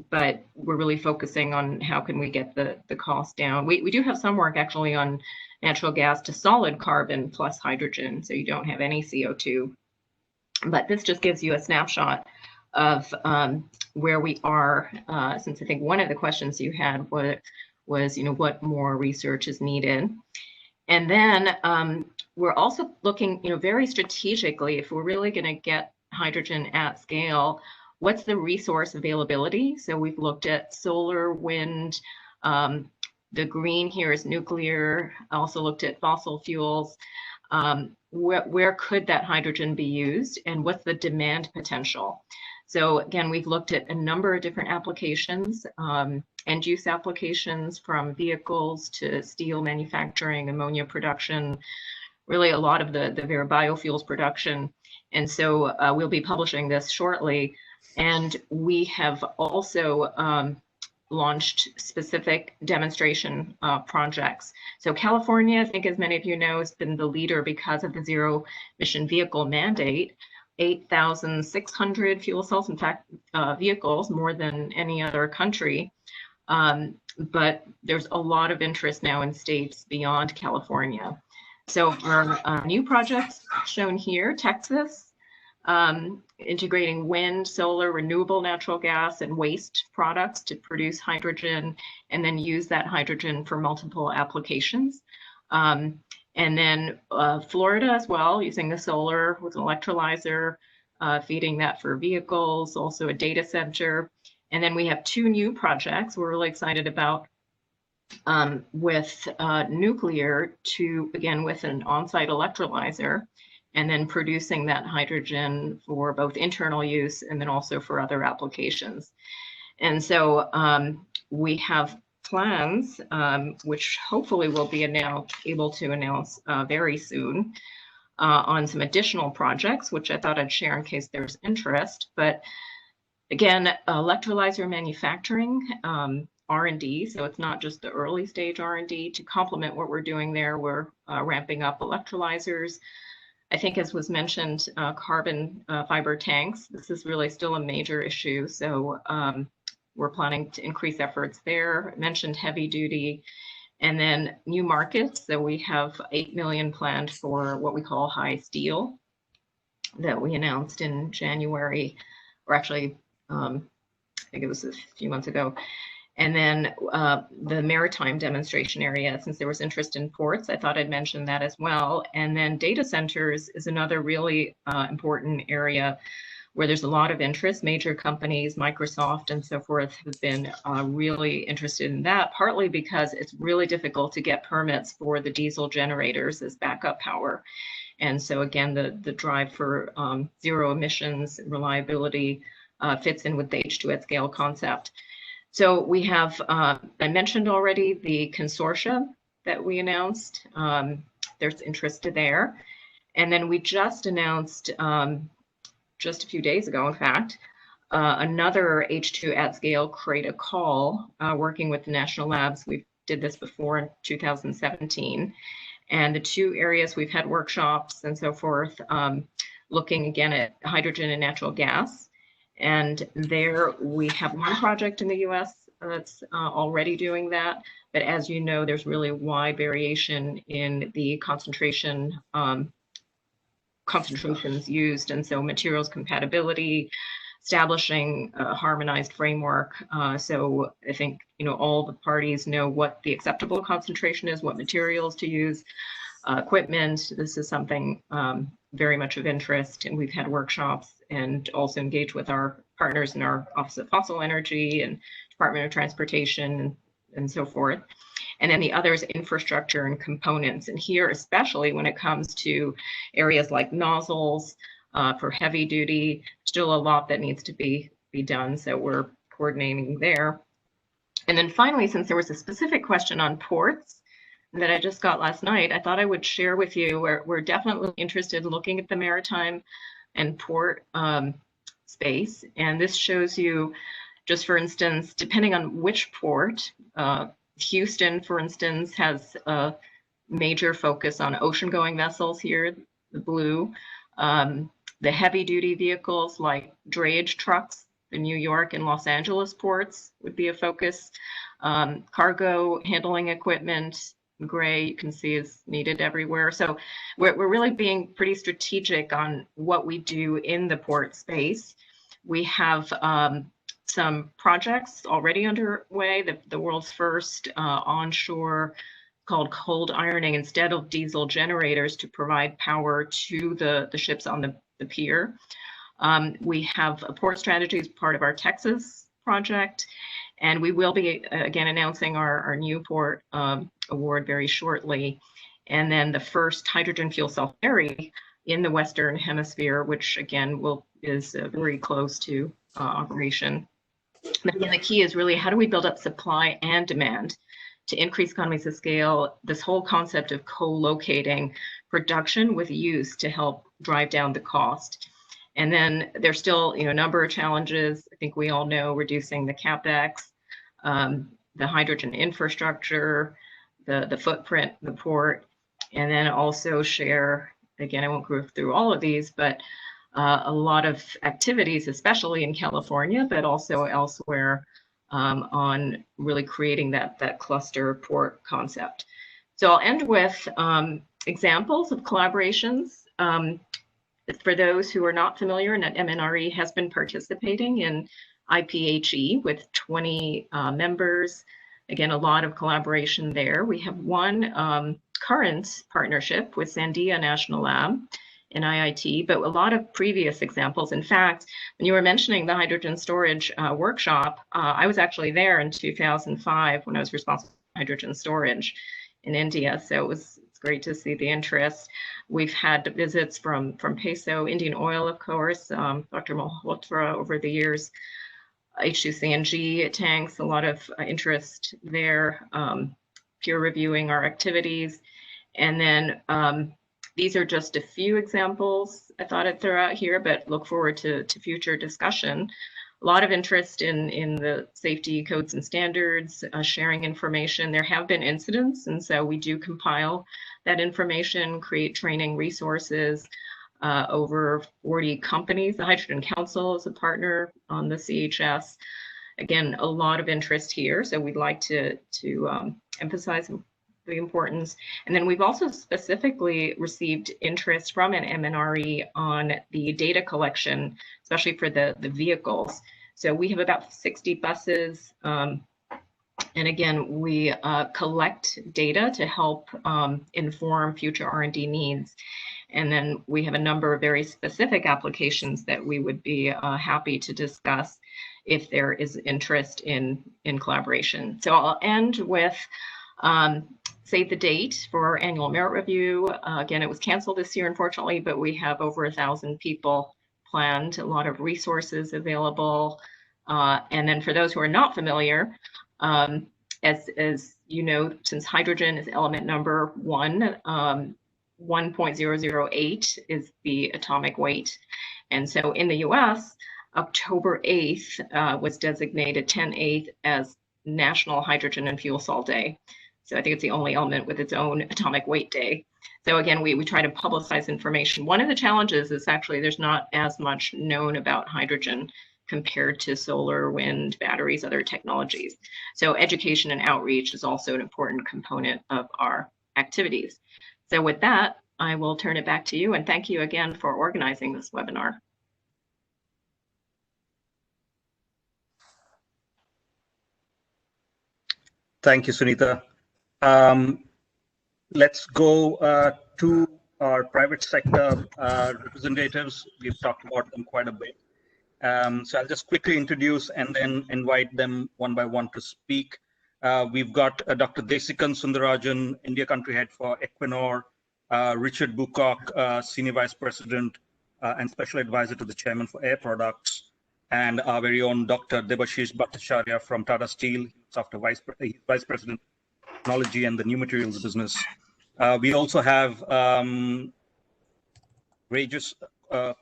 S6: but we're really focusing on how can we get the cost down. We do have some work actually on natural gas to solid carbon plus hydrogen, so you don't have any CO2. But this just gives you a snapshot of where we are, since I think one of the questions you had was what more research is needed. And then we're also looking, very strategically, if we're really going to get hydrogen at scale, what's the resource availability? So we've looked at solar, wind, the green here is nuclear, also looked at fossil fuels. Where could that hydrogen be used, and what's the demand potential? So again, we've looked at a number of different applications, end use applications from vehicles to steel manufacturing, ammonia production, really a lot of the biofuels production. And so we'll be publishing this shortly. And we have also launched specific demonstration projects. So California, I think as many of you know, has been the leader because of the zero emission vehicle mandate. 8,600 fuel cells, in fact, vehicles, more than any other country. But there's a lot of interest now in states beyond California. So our new projects shown here, Texas, integrating wind, solar, renewable natural gas, and waste products to produce hydrogen, and then use that hydrogen for multiple applications. And then Florida as well, using the solar with an electrolyzer, feeding that for vehicles, also a data center. And then we have two new projects we're really excited about with nuclear again, with an on-site electrolyzer, and then producing that hydrogen for both internal use and then also for other applications. And so we have plans, which hopefully we'll be able to announce very soon on some additional projects, which I thought I'd share in case there's interest. But again, electrolyzer manufacturing, R&D, so it's not just the early stage R&D. To complement what we're doing there, we're ramping up electrolyzers. I think, as was mentioned, carbon fiber tanks. This is really still a major issue. So we're planning to increase efforts there. I mentioned heavy duty, and then new markets. So we have 8 million planned for what we call high steel that we announced in January, or actually, I think it was a few months ago. And then the maritime demonstration area, since there was interest in ports, I thought I'd mention that as well. And then data centers is another really important area where there's a lot of interest. Major companies, Microsoft and so forth, have been really interested in that, partly because it's really difficult to get permits for the diesel generators as backup power. And so again, the drive for zero emissions, reliability fits in with the H2 at scale concept. So we have, I mentioned already the consortia that we announced. There's interest there. And then we just announced, just a few days ago, in fact, another H2 at scale create a call working with the national labs. We did this before in 2017. And the two areas we've had workshops and so forth, looking again at hydrogen and natural gas. And there we have one project in the US that's already doing that. But as you know, there's really a wide variation in the concentrations used. And so materials compatibility, establishing a harmonized framework. So I think, all the parties know what the acceptable concentration is, what materials to use, equipment. This is something very much of interest, and we've had workshops and also engaged with our partners in our Office of Fossil Energy and Department of Transportation and so forth. And then the other is infrastructure and components. And here, especially when it comes to areas like nozzles for heavy duty, still a lot that needs to be done. So we're coordinating there. And then finally, since there was a specific question on ports that I just got last night, I thought I would share with you we're definitely interested in looking at the maritime and port space. And this shows you, just for instance, depending on which port, Houston, for instance, has a major focus on ocean-going vessels here, the blue. The heavy-duty vehicles like drayage trucks, the New York and Los Angeles ports would be a focus. Cargo handling equipment, gray, you can see is needed everywhere. So we're really being pretty strategic on what we do in the port space. We have some projects already underway. The world's first onshore called cold ironing instead of diesel generators to provide power to the ships on the pier. We have a port strategy as part of our Texas project, and we will be again announcing our new port award very shortly. And then the first hydrogen fuel cell ferry in the Western Hemisphere, which again is very close to operation. But again, the key is really how do we build up supply and demand to increase economies of scale, this whole concept of co-locating production with use to help drive down the cost. And then there's still a number of challenges. I think we all know reducing the CapEx, the hydrogen infrastructure, the footprint, the port, and then also share, again, I won't go through all of these, but a lot of activities, especially in California, but also elsewhere, on really creating that cluster port concept. So I'll end with examples of collaborations. For those who are not familiar, MNRE has been participating in IPHE with 20 members. Again, a lot of collaboration there. We have one current partnership with Sandia National Lab in IIT, but a lot of previous examples. In fact, when you were mentioning the hydrogen storage workshop, I was actually there in 2005 when I was responsible for hydrogen storage in India. So it's great to see the interest. We've had visits from PESO, Indian Oil, of course, Dr. Malhotra over the years, H2CNG tanks, a lot of interest there, peer reviewing our activities. And then these are just a few examples I thought I'd throw out here, but look forward to future discussion. A lot of interest in the safety codes and standards, sharing information. There have been incidents, and so we do compile that information, create training resources. Over 40 companies. The Hydrogen Council is a partner on the CHS. Again, a lot of interest here, so we'd like to emphasize the importance. And then we've also specifically received interest from an MNRE on the data collection, especially for the vehicles. So we have about 60 buses. And again, we collect data to help inform future R&D needs. And then we have a number of very specific applications that we would be happy to discuss if there is interest in collaboration. So I'll end with save the date for our annual merit review. Again, it was canceled this year, unfortunately, but we have over 1,000 people planned, a lot of resources available. And then for those who are not familiar, as you know, since hydrogen is element number 1, 1.008 is the atomic weight. And so in the US, October 8th was designated 10/8 as National Hydrogen and Fuel Cell Day. So I think it's the only element with its own atomic weight day. So again, we try to publicize information. One of the challenges is actually there's not as much known about hydrogen compared to solar, wind, batteries, other technologies. So education and outreach is also an important component of our activities. So with that, I will turn it back to you, and thank you again for organizing this webinar.
S4: Thank you, Sunita. Let's go to our private sector representatives. We've talked about them quite a bit. So I'll just quickly introduce and then invite them one by one to speak. We've got Dr. Desikan Sundarajan, India Country Head for Equinor, Richard Bucock, Senior Vice President and Special Advisor to the Chairman for Air Products, and our very own Dr. Debashish Bhattacharya from Tata Steel, after Vice President of Technology and the New Materials Business. We also have Regis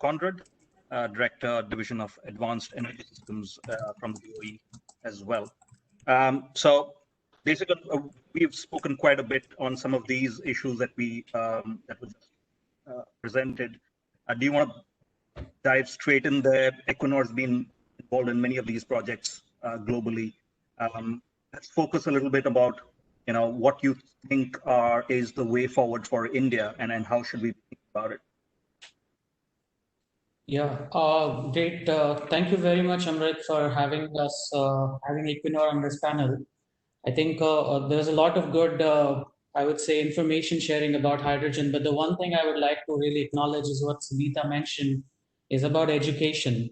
S4: Conrad, Director, Division of Advanced Energy Systems from the DOE as well. So basically, we've spoken quite a bit on some of these issues that we that was presented. Do you want to dive straight in there? Equinor's been involved in many of these projects globally. Let's focus a little bit about, you know, what you think is the way forward for India, and how should we think about it?
S7: Yeah, great. Thank you very much, Amrit, for having us, having Equinor on this panel. I think there's a lot of good, I would say, information sharing about hydrogen, but the one thing I would like to really acknowledge is what Sunita mentioned, is about education.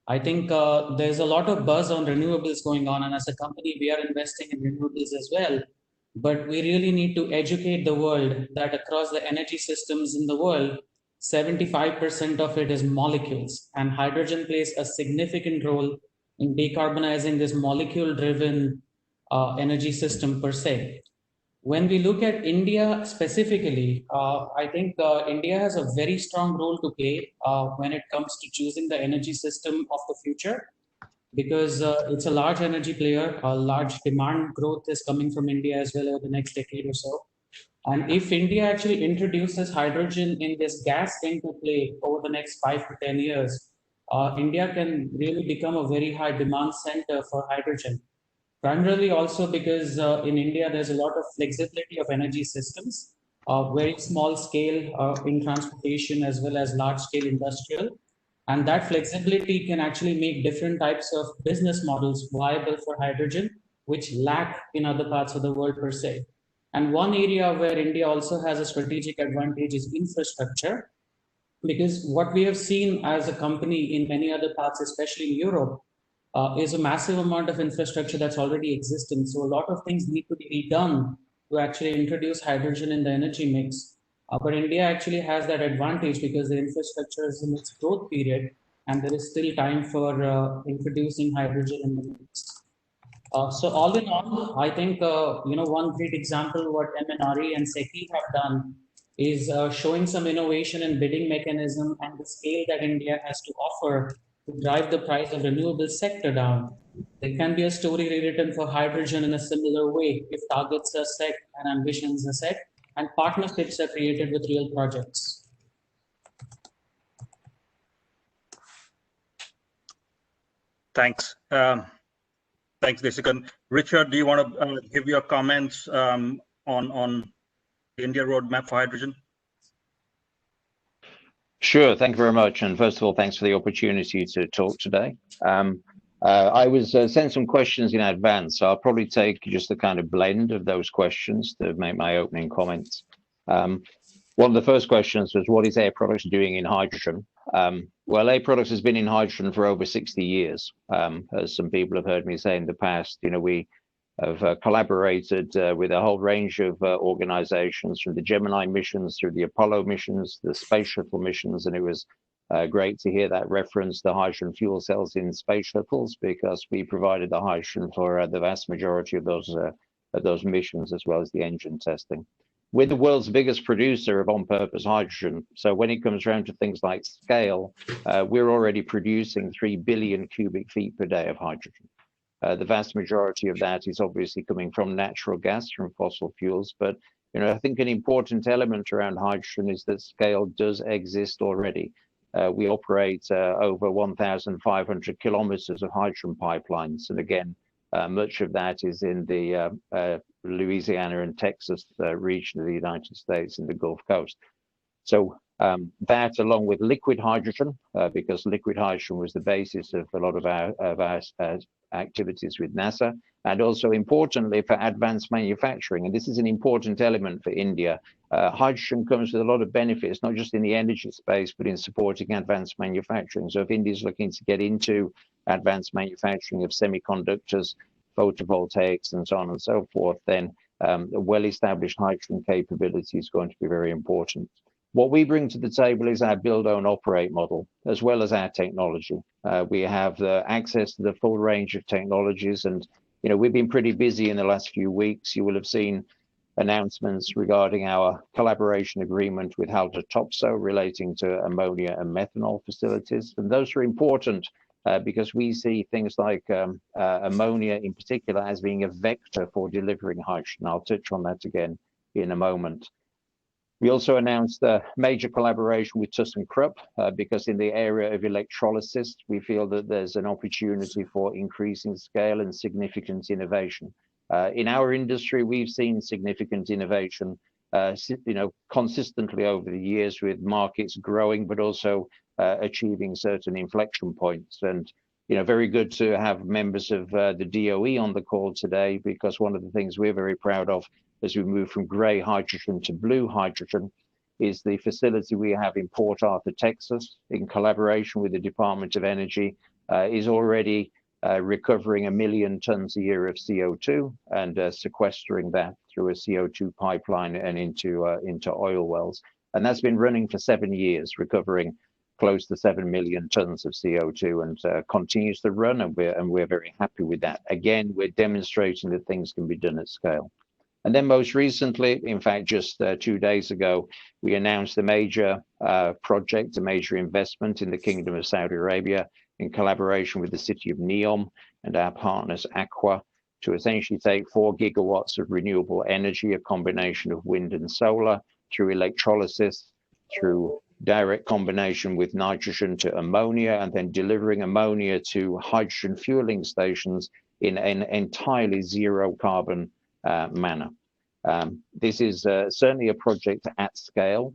S7: I think there's a lot of buzz on renewables going on, and as a company, we are investing in renewables as well. But we really need to educate the world that across the energy systems in the world, 75% of it is molecules, and hydrogen plays a significant role in decarbonizing this molecule-driven energy system per se. When we look at India specifically, I think India has a very strong role to play when it comes to choosing the energy system of the future, because it's a large energy player. A large demand growth is coming from India as well over the next decade or so. And if India actually introduces hydrogen in this gas interplay over the next 5 to 10 years, India can really become a very high demand center for hydrogen. Primarily also because in India, there's a lot of flexibility of energy systems, very small scale in transportation as well as large scale industrial. And that flexibility can actually make different types of business models viable for hydrogen, which lack in other parts of the world per se. And one area where India also has a strategic advantage is infrastructure, because what we have seen as a company in many other parts, especially in Europe, is a massive amount of infrastructure that's already existing. So a lot of things need to be done to actually introduce hydrogen in the energy mix. But India actually has that advantage because the infrastructure is in its growth period, and there is still time for introducing hydrogen in the mix. So all in all, I think one great example what MNRE and SECI have done is showing some innovation in bidding mechanism and the scale that India has to offer to drive the price of renewable sector down. There can be a story rewritten for hydrogen in a similar way if targets are set and ambitions are set and partnerships are created with real projects.
S4: Thanks. Thanks, Desikan. Richard, do you want to give your comments on the India roadmap for hydrogen?
S8: Sure, thank you very much. And first of all, thanks for the opportunity to talk today. I was sent some questions in advance, so I'll probably take just the kind of blend of those questions to make my opening comments. One of the first questions was, what is Air Products doing in hydrogen? Well, Air Products has been in hydrogen for over 60 years. As some people have heard me say in the past, we have collaborated with a whole range of organizations, from the Gemini missions through the Apollo missions, the space shuttle missions, and it was great to hear that reference to hydrogen fuel cells in space shuttles, because we provided the hydrogen for the vast majority of those missions, as well as the engine testing. We're the world's biggest producer of on-purpose hydrogen. So when it comes around to things like scale, we're already producing 3 billion cubic feet per day of hydrogen. The vast majority of that is obviously coming from natural gas, from fossil fuels. But I think an important element around hydrogen is that scale does exist already. We operate over 1,500 kilometers of hydrogen pipelines. And again, much of that is in the Louisiana and Texas region of the United States in the Gulf Coast. So that, along with liquid hydrogen, because liquid hydrogen was the basis of a lot of our activities with NASA, and also importantly for advanced manufacturing. And this is an important element for India. Hydrogen comes with a lot of benefits, not just in the energy space, but in supporting advanced manufacturing. So if India is looking to get into advanced manufacturing of semiconductors, photovoltaics, and so on and so forth, then a well-established hydrogen capability is going to be very important. What we bring to the table is our build, own, operate model, as well as our technology. We have access to the full range of technologies, and we've been pretty busy in the last few weeks. You will have seen announcements regarding our collaboration agreement with Halter Topsoe relating to ammonia and methanol facilities, and those are important because we see things like ammonia in particular as being a vector for delivering hydrogen. I'll touch on that again in a moment. We also announced a major collaboration with ThyssenKrupp because in the area of electrolysis, we feel that there's an opportunity for increasing scale and significant innovation. In our industry, we've seen significant innovation, consistently over the years, with markets growing, but also achieving certain inflection points. And very good to have members of the DOE on the call today, because one of the things we're very proud of as we move from gray hydrogen to blue hydrogen is the facility we have in Port Arthur, Texas, in collaboration with the Department of Energy, is already recovering 1 million tons a year of CO2 and sequestering that through a CO2 pipeline and into oil wells. And that's been running for 7 years, recovering close to 7 million tons of CO2, and continues to run, and we're very happy with that. Again, we're demonstrating that things can be done at scale. And then most recently, in fact, just 2 days ago, we announced a major project, a major investment in the Kingdom of Saudi Arabia in collaboration with the city of Neom and our partners Aqua, to essentially take 4 gigawatts of renewable energy, a combination of wind and solar, through electrolysis, through direct combination with nitrogen to ammonia, and then delivering ammonia to hydrogen fueling stations in an entirely zero carbon manner. This is certainly a project at scale.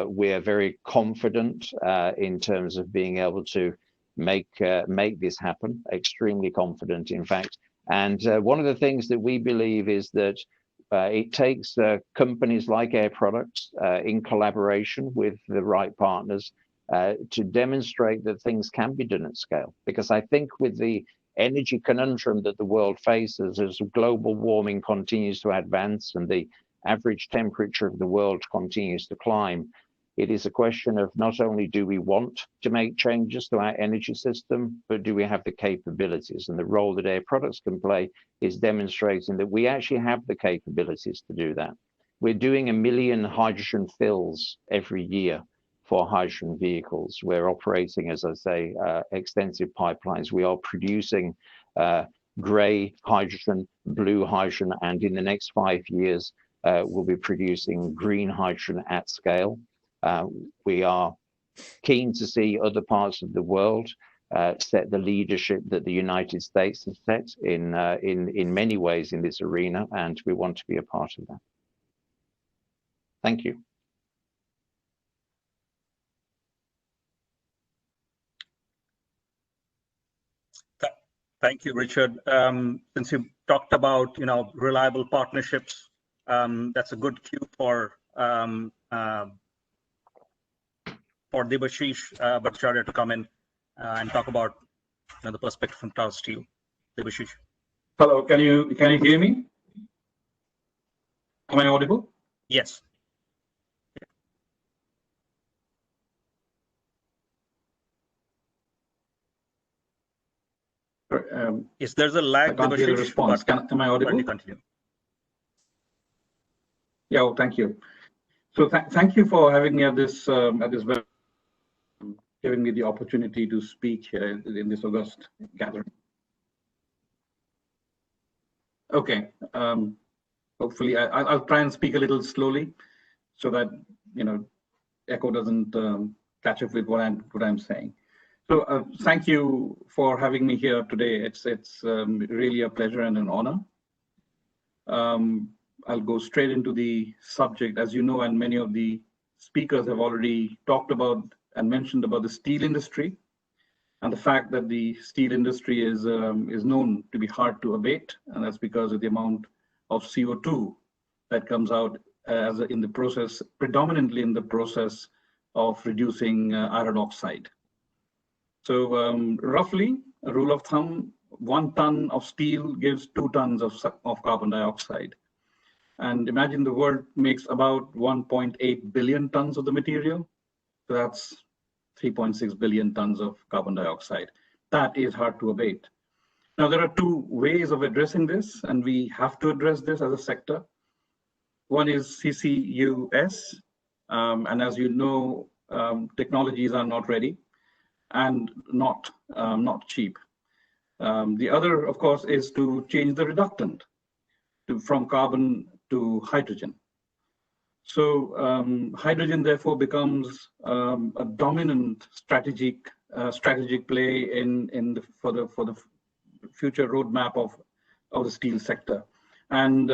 S8: We're very confident in terms of being able to make this happen, extremely confident, in fact. And one of the things that we believe is that it takes companies like Air Products in collaboration with the right partners to demonstrate that things can be done at scale. Because I think with the energy conundrum that the world faces as global warming continues to advance and the average temperature of the world continues to climb, it is a question of not only do we want to make changes to our energy system, but do we have the capabilities? And the role that Air Products can play is demonstrating that we actually have the capabilities to do that. We're doing 1 million hydrogen fills every year for hydrogen vehicles. We're operating, as I say, extensive pipelines. We are producing gray hydrogen, blue hydrogen, and in the next 5 years, we'll be producing green hydrogen at scale. We are keen to see other parts of the world set the leadership that the United States has set in many ways in this arena, and we want to be a part of that. Thank you.
S4: Thank you, Richard. Since you talked about reliable partnerships, that's a good cue for for Debashish Bhattacharya to come in and talk about the perspective from Tata Steel. Debashish.
S9: Hello, can you hear me? Am I audible?
S4: Yes. Yes, there's a lag.
S9: I can't hear the response. Am I audible?
S4: Continue.
S9: Yeah, well, thank you. So thank you for having me at this web, giving me the opportunity to speak here in this August gathering. Okay. Hopefully, I'll try and speak a little slowly, so that echo doesn't catch up with what I'm saying. So thank you for having me here today. It's really a pleasure and an honor. I'll go straight into the subject. As you know, and many of the speakers have already talked about and mentioned about the steel industry, and the fact that the steel industry is known to be hard to abate, and that's because of the amount of CO2 that comes out in the process, predominantly in the process of reducing iron oxide. So roughly, a rule of thumb, 1 ton of steel gives 2 tons of carbon dioxide. And imagine the world makes about 1.8 billion tons of the material. So that's 3.6 billion tons of carbon dioxide. That is hard to abate. Now, there are 2 ways of addressing this, and we have to address this as a sector. One is CCUS, and as you know, technologies are not ready and not cheap. The other, of course, is to change the reductant from carbon to hydrogen. So hydrogen therefore becomes a dominant strategic play for the future roadmap of the steel sector. And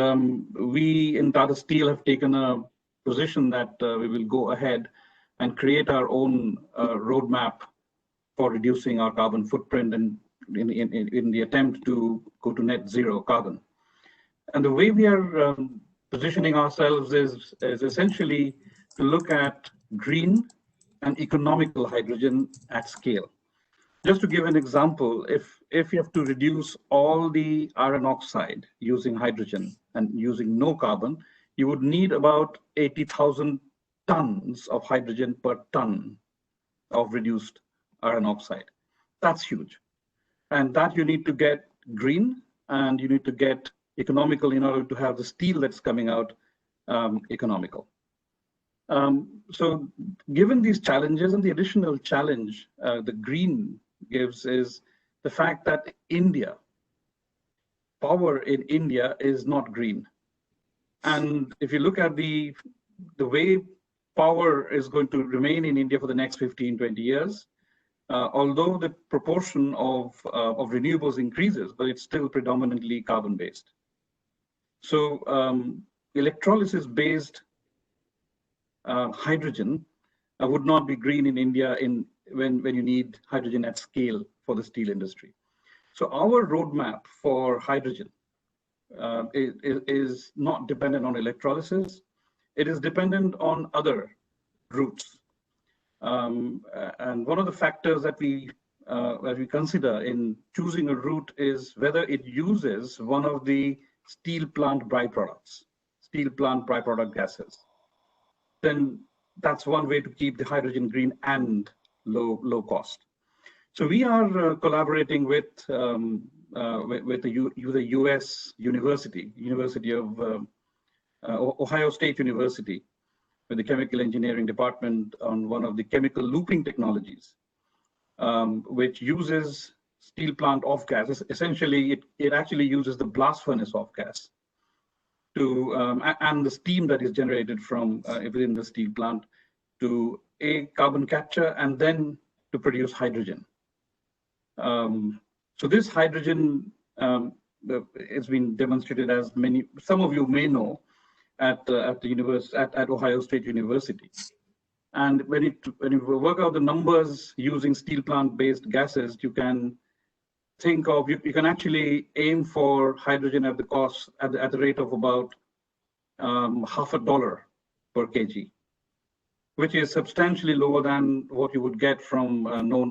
S9: we in Tata Steel have taken a position that we will go ahead and create our own roadmap for reducing our carbon footprint and in the attempt to go to net zero carbon. And the way we are positioning ourselves is essentially to look at green and economical hydrogen at scale. Just to give an example, if you have to reduce all the iron oxide using hydrogen and using no carbon, you would need about 80,000 tons of hydrogen per ton of reduced iron oxide. That's huge. And that you need to get green, and you need to get economical in order to have the steel that's coming out economical. So given these challenges, and the additional challenge the green gives is the fact that power in India is not green. And if you look at the way power is going to remain in India for the next 15, 20 years, although the proportion of renewables increases, but it's still predominantly carbon-based. So electrolysis-based hydrogen would not be green in India when you need hydrogen at scale for the steel industry. So our roadmap for hydrogen is not dependent on electrolysis. It is dependent on other routes. And one of the factors that we consider in choosing a route is whether it uses one of the steel plant byproducts, steel plant byproduct gases. Then that's one way to keep the hydrogen green and low cost. So we are collaborating with the US University of Ohio State University, with the chemical engineering department on one of the chemical looping technologies, which uses steel plant off gas. Essentially, it actually uses the blast furnace off gas and the steam that is generated from within the steel plant to carbon capture and then to produce hydrogen. So this hydrogen has been demonstrated, as some of you may know, at Ohio State University. And when you work out the numbers using steel plant-based gases, you can think of, you can actually aim for hydrogen at the rate of about $0.50 per kg. which is substantially lower than what you would get from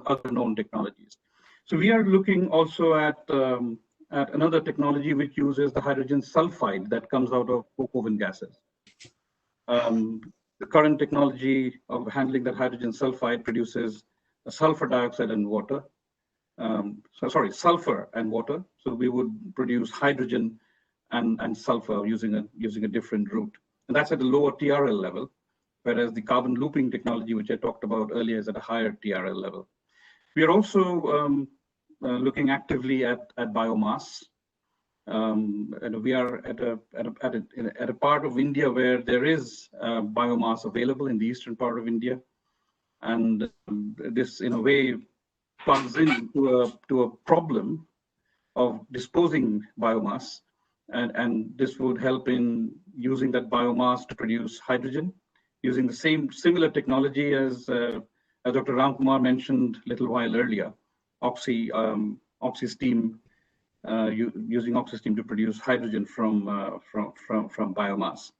S9: other known technologies. So we are looking also at another technology which uses the hydrogen sulfide that comes out of coke oven gases. The current technology of handling that hydrogen sulfide produces sulfur dioxide and water. Sulfur and water. So we would produce hydrogen and sulfur using a different route, and that's at a lower TRL level, whereas the carbon looping technology, which I talked about earlier, is at a higher TRL level. We are also looking actively at biomass. And we are at a part of India where there is biomass available in the eastern part of India, and this, in a way, plugs into a problem of disposing biomass, and this would help in using that biomass to produce hydrogen, using the similar technology as Dr. Ramkumar mentioned a little while earlier, oxy steam, using oxy steam to produce hydrogen from biomass.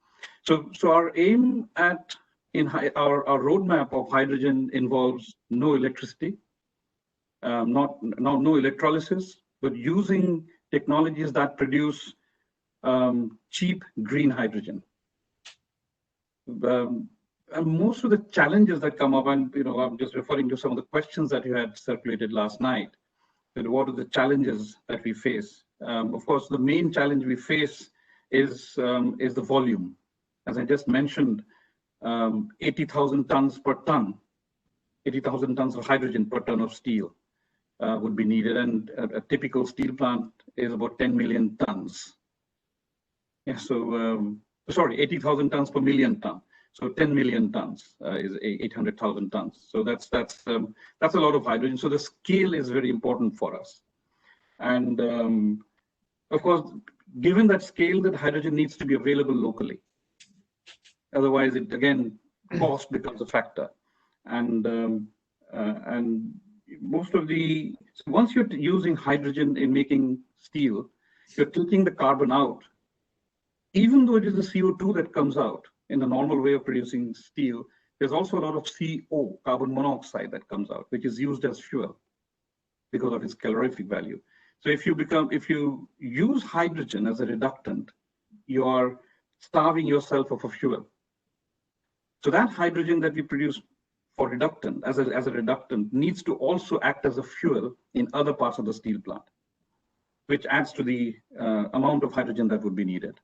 S9: So our aim our roadmap of hydrogen involves no electricity, no electrolysis, but using technologies that produce cheap green hydrogen. And most of the challenges that come up, and I'm just referring to some of the questions that you had circulated last night, that what are the challenges that we face? Of course, the main challenge we face is the volume. As I just mentioned, 80,000 tons per ton, 80,000 tons of hydrogen per ton of steel would be needed, and a typical steel plant is about 10 million tons. Yeah, so sorry, 80,000 tons per million ton. So 10 million tons is 800,000 tons. So that's a lot of hydrogen. So the scale is very important for us. And of course, given that scale, that hydrogen needs to be available locally. Otherwise, it again, cost becomes a factor. And most of once you're using hydrogen in making steel, you're taking the carbon out. Even though it is the CO2 that comes out in the normal way of producing steel, there's also a lot of CO, carbon monoxide, that comes out, which is used as fuel because of its calorific value. So if you use hydrogen as a reductant, you are starving yourself of a fuel. So that hydrogen that we produce for reductant, as a reductant, needs to also act as a fuel in other parts of the steel plant, which adds to the amount of hydrogen that would be needed.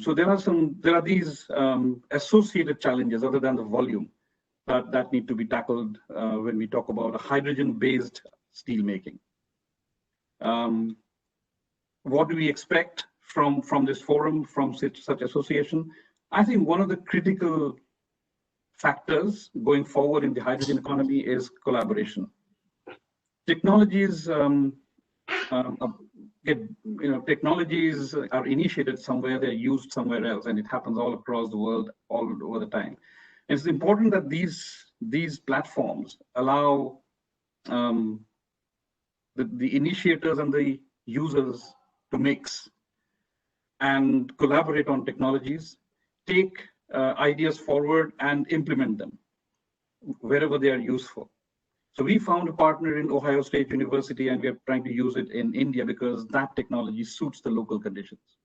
S9: So there are these associated challenges other than the volume that need to be tackled when we talk about a hydrogen-based steel making. What do we expect from this forum, from such association? I think one of the critical factors going forward in the hydrogen economy is collaboration. Technologies technologies are initiated somewhere, they're used somewhere else, and it happens all across the world, all over the time. And it's important that these platforms allow the initiators and the users to mix and collaborate on technologies, take ideas forward and implement them wherever they are useful. So we found a partner in Ohio State University, and we're trying to use it in India because that technology suits the local conditions,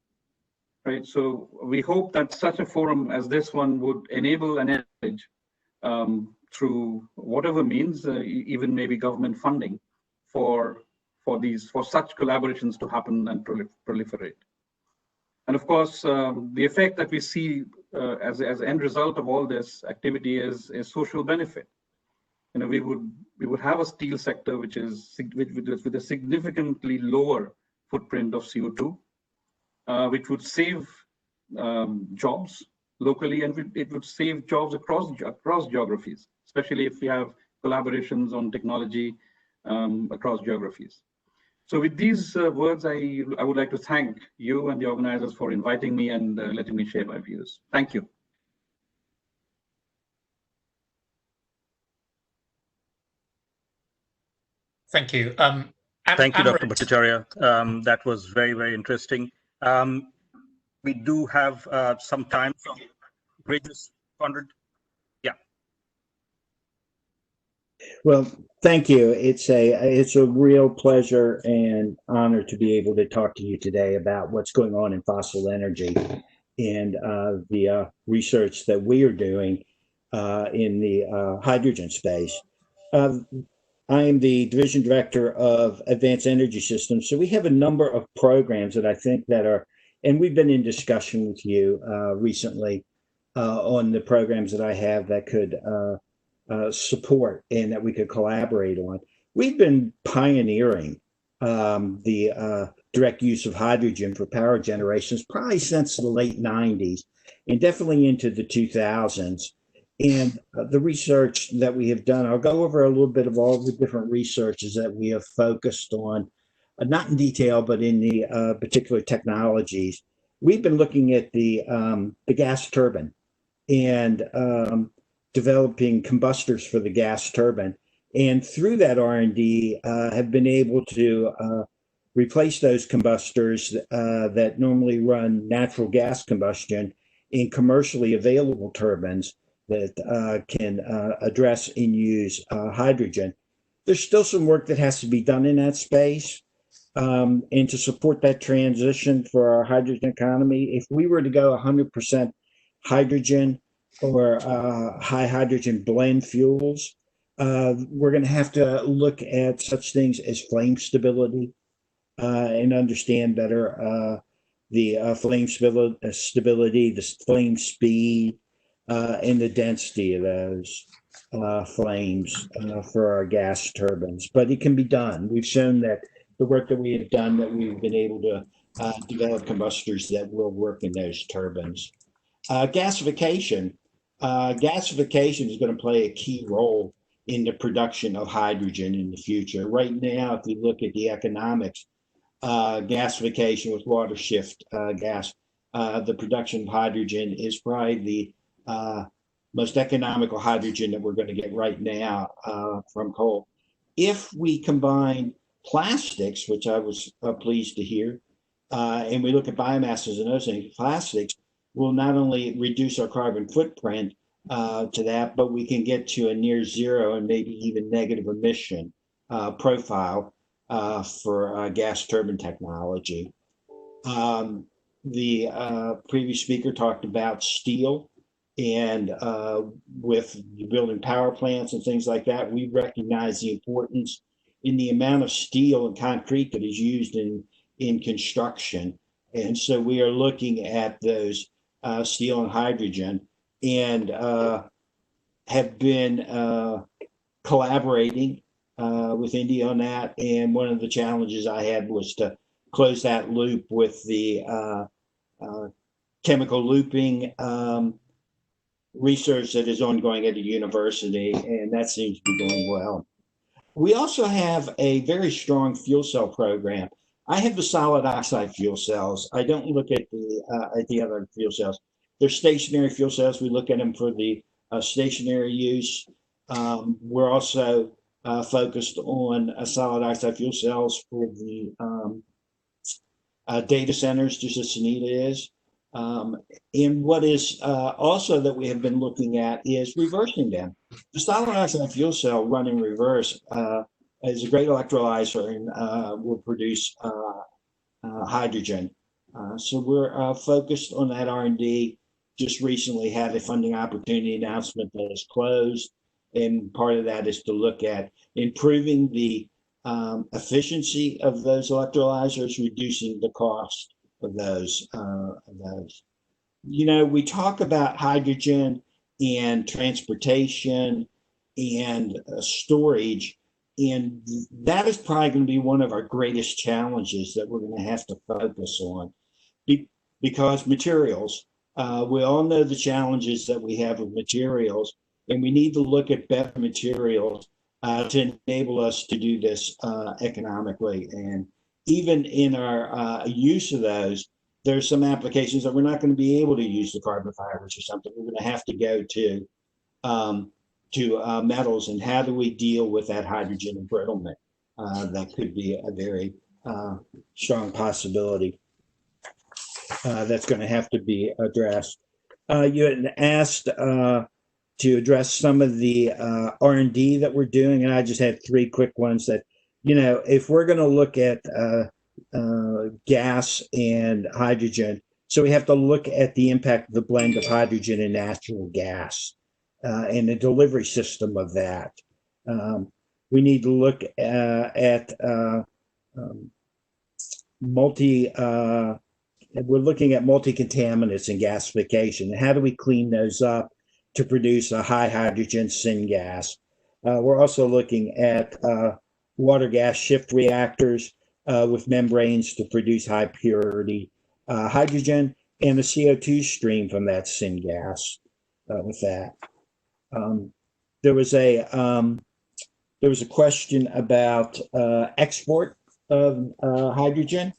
S9: right? So we hope that such a forum as this one would enable and encourage through whatever means, even maybe government funding for such collaborations to happen and proliferate. And of course, the effect that we see as end result of all this activity is social benefit. We would have a steel sector which is with a significantly lower footprint of CO2, which would save jobs locally, and it would save jobs across geographies, especially if we have collaborations on technology across geographies. So with these words, I would like to thank you and the organizers for inviting me and letting me share my views. Thank you.
S5: Thank you.
S4: Thank you, Dr. Bhattacharya. That was very, very interesting. We do have some time from Regis, Conrad.
S10: Well, thank you. It's a real pleasure and honor to be able to talk to you today about what's going on in fossil energy and the research that we are doing in the hydrogen space. Uh, I am the division director of Advanced Energy Systems. So we have a number of programs that I think that are, and we've been in discussion with you recently on the programs that I have that could support and that we could collaborate on. We've been pioneering the direct use of hydrogen for power generations probably since the late 90s and definitely into the 2000s. And the research that we have done, I'll go over a little bit of all the different researches that we have focused on, not in detail, but in the particular technologies. We've been looking at the gas turbine and developing combustors for the gas turbine. And through that R&D, have been able to replace those combustors that normally run natural gas combustion in commercially available turbines that can address and use hydrogen. There's still some work that has to be done in that space. And to support that transition for our hydrogen economy, if we were to go 100% hydrogen or high hydrogen blend fuels, we're going to have to look at such things as flame stability and understand better the flame stability, the flame speed, and the density of those flames for our gas turbines. But it can be done. We've shown that the work that we have done, that we've been able to develop combustors that will work in those turbines. Gasification. Gasification is going to play a key role in the production of hydrogen in the future. Right now, if you look at the economics, gasification with water shift gas, the production of hydrogen is probably the most economical hydrogen that we're going to get right now from coal. If we combine plastics, which I was pleased to hear, and we look at biomasses and those things, plastics will not only reduce our carbon footprint to that, but we can get to a near zero and maybe even negative emission profile for gas turbine technology. The previous speaker talked about steel, and with building power plants and things like that, we recognize the importance in the amount of steel and concrete that is used in construction. And so we are looking at those steel and hydrogen, and have been collaborating with India on that. And one of the challenges I had was to close that loop with the chemical looping research that is ongoing at the university, and that seems to be going well. We also have a very strong fuel cell program. I have the solid oxide fuel cells. I don't look at the other fuel cells. They're stationary fuel cells. We look at them for the stationary use. We're also focused on solid oxide fuel cells for the data centers, just as Sunita is. And what is also that we have been looking at is reversing them. The solid oxide fuel cell run in reverse is a great electrolyzer and will produce hydrogen. So we're focused on that R&D. Just recently had a funding opportunity announcement that is closed, and part of that is to look at improving the efficiency of those electrolyzers, reducing the cost of those. You know, we talk about hydrogen and transportation and storage, and that is probably going to be one of our greatest challenges that we're going to have to focus on, because materials. We all know the challenges that we have with materials, and we need to look at better materials to enable us to do this economically. And even in our use of those, there's some applications that we're not going to be able to use the carbon fibers or something. We're going to have to go to metals, and how do we deal with that hydrogen embrittlement? That could be a very strong possibility that's going to have to be addressed. You had asked to address some of the R&D that we're doing, and I just have three quick ones that, if we're going to look at gas and hydrogen, so we have to look at the impact of the blend of hydrogen and natural gas and the delivery system of that. We need to look at we're looking at multi-contaminants and gasification. How do we clean those up to produce a high hydrogen syngas? We're also looking at water gas shift reactors with membranes to produce high purity hydrogen and the CO2 stream from that syngas. With that, there was a question about export of hydrogen.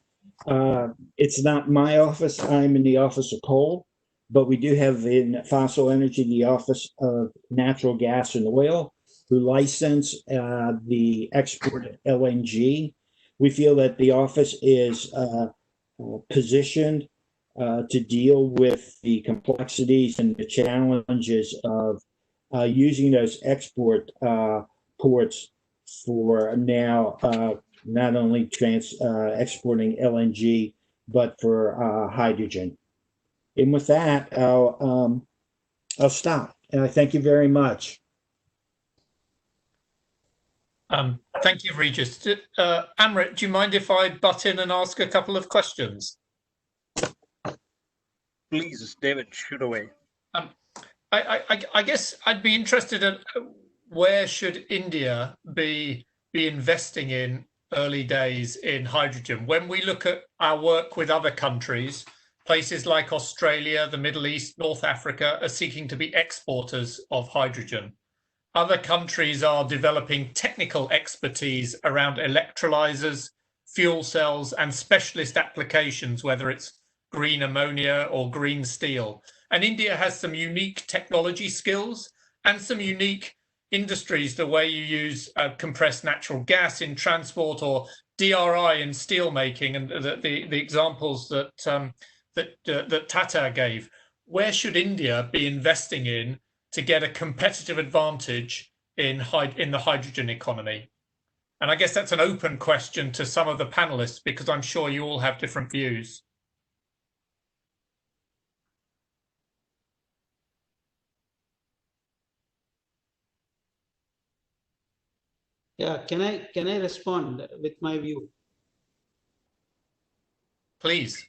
S10: It's not my office. I'm in the Office of Coal, but we do have in fossil energy the Office of Natural Gas and Oil, who license the export of LNG. We feel that the office is positioned to deal with the complexities and the challenges of using those export ports for now not only exporting LNG, but for hydrogen. And with that, I'll stop. And I thank you very much.
S5: Thank you, Regis. Amrit, do you mind if I butt in and ask a couple of questions?
S4: Please, David, shoot away.
S5: I guess I'd be interested in where should India be investing in early days in hydrogen? When we look at our work with other countries, places like Australia, the Middle East, North Africa are seeking to be exporters of hydrogen. Other countries are developing technical expertise around electrolyzers, fuel cells, and specialist applications, whether it's green ammonia or green steel. And India has some unique technology skills and some unique industries, the way you use compressed natural gas in transport or DRI in steel making, and the examples that Tata gave. Where should India be investing in to get a competitive advantage in the hydrogen economy? And I guess that's an open question to some of the panelists, because I'm sure you all have different views.
S3: Yeah, can I respond with my view?
S5: Please.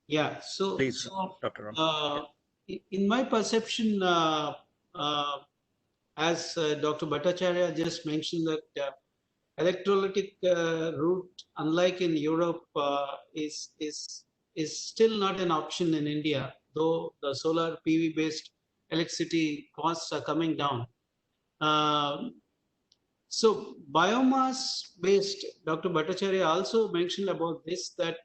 S3: Yeah,
S4: Please, Dr. Ram.
S3: In my perception, as Dr. Bhattacharya just mentioned, that electrolytic route, unlike in Europe, is still not an option in India, though the solar PV based electricity costs are coming down. So biomass based, Dr. Bhattacharya also mentioned about this, that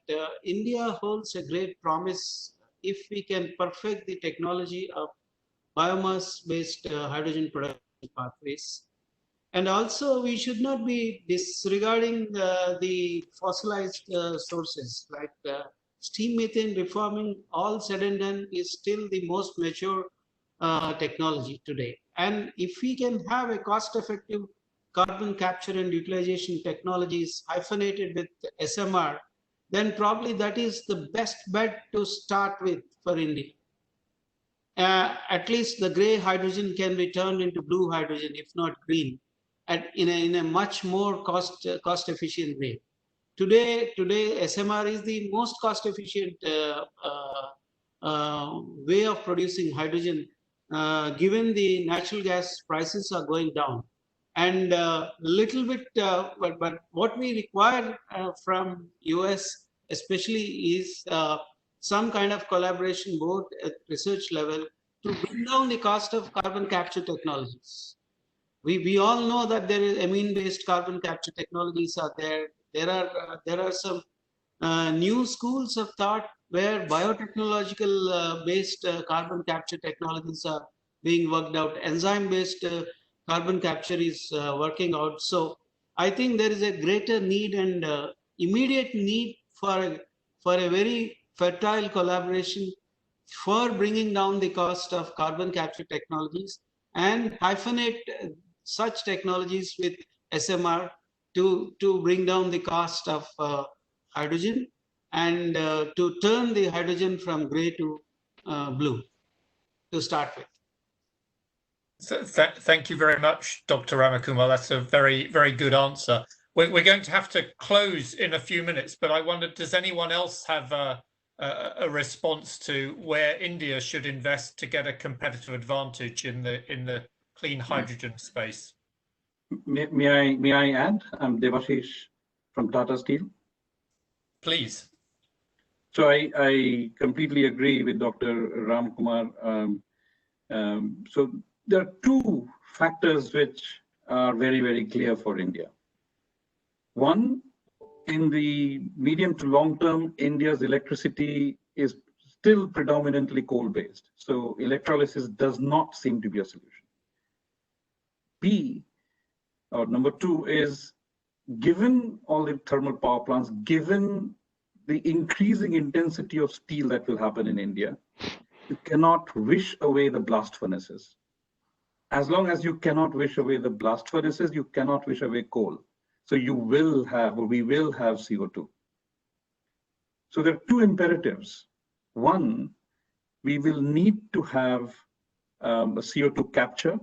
S3: India holds a great promise if we can perfect the technology of biomass based hydrogen production pathways. And also we should not be disregarding the fossilized sources like steam methane reforming. All said and done is still the most mature technology today. And if we can have a cost effective carbon capture and utilization technologies hyphenated with SMR, then probably that is the best bet to start with for India. At least the gray hydrogen can be turned into blue hydrogen, if not green, in a much more cost efficient way. Today SMR is the most cost efficient way of producing hydrogen, given the natural gas prices are going down. And little bit, but what we require from US especially is some kind of collaboration both at research level to bring down the cost of carbon capture technologies. We all know that there is amine-based carbon capture technologies are there. There are some new schools of thought where biotechnological based carbon capture technologies are being worked out. Enzyme-based carbon capture is working out. So I think there is a greater need and immediate need for a very fertile collaboration for bringing down the cost of carbon capture technologies and hyphenate such technologies with SMR to bring down the cost of hydrogen and to turn the hydrogen from gray to blue to start with.
S5: So thank you very much, Dr. Ramakumar. That's a very, very good answer. We're going to have to close in a few minutes, but I wondered, does anyone else have a response to where India should invest to get a competitive advantage in the clean hydrogen space?
S9: May I add? I'm Devashish from Tata Steel.
S5: Please.
S9: So I completely agree with Dr. Ramkumar. So there are two factors which are very, very clear for India. One, in the medium to long term, India's electricity is still predominantly coal-based. So electrolysis does not seem to be a solution. Number two is, given all the thermal power plants, given the increasing intensity of steel that will happen in India, you cannot wish away the blast furnaces. As long as you cannot wish away the blast furnaces, you cannot wish away coal. So you will have, or we will have CO2. So there are two imperatives. One, we will need to have a CO2 capture,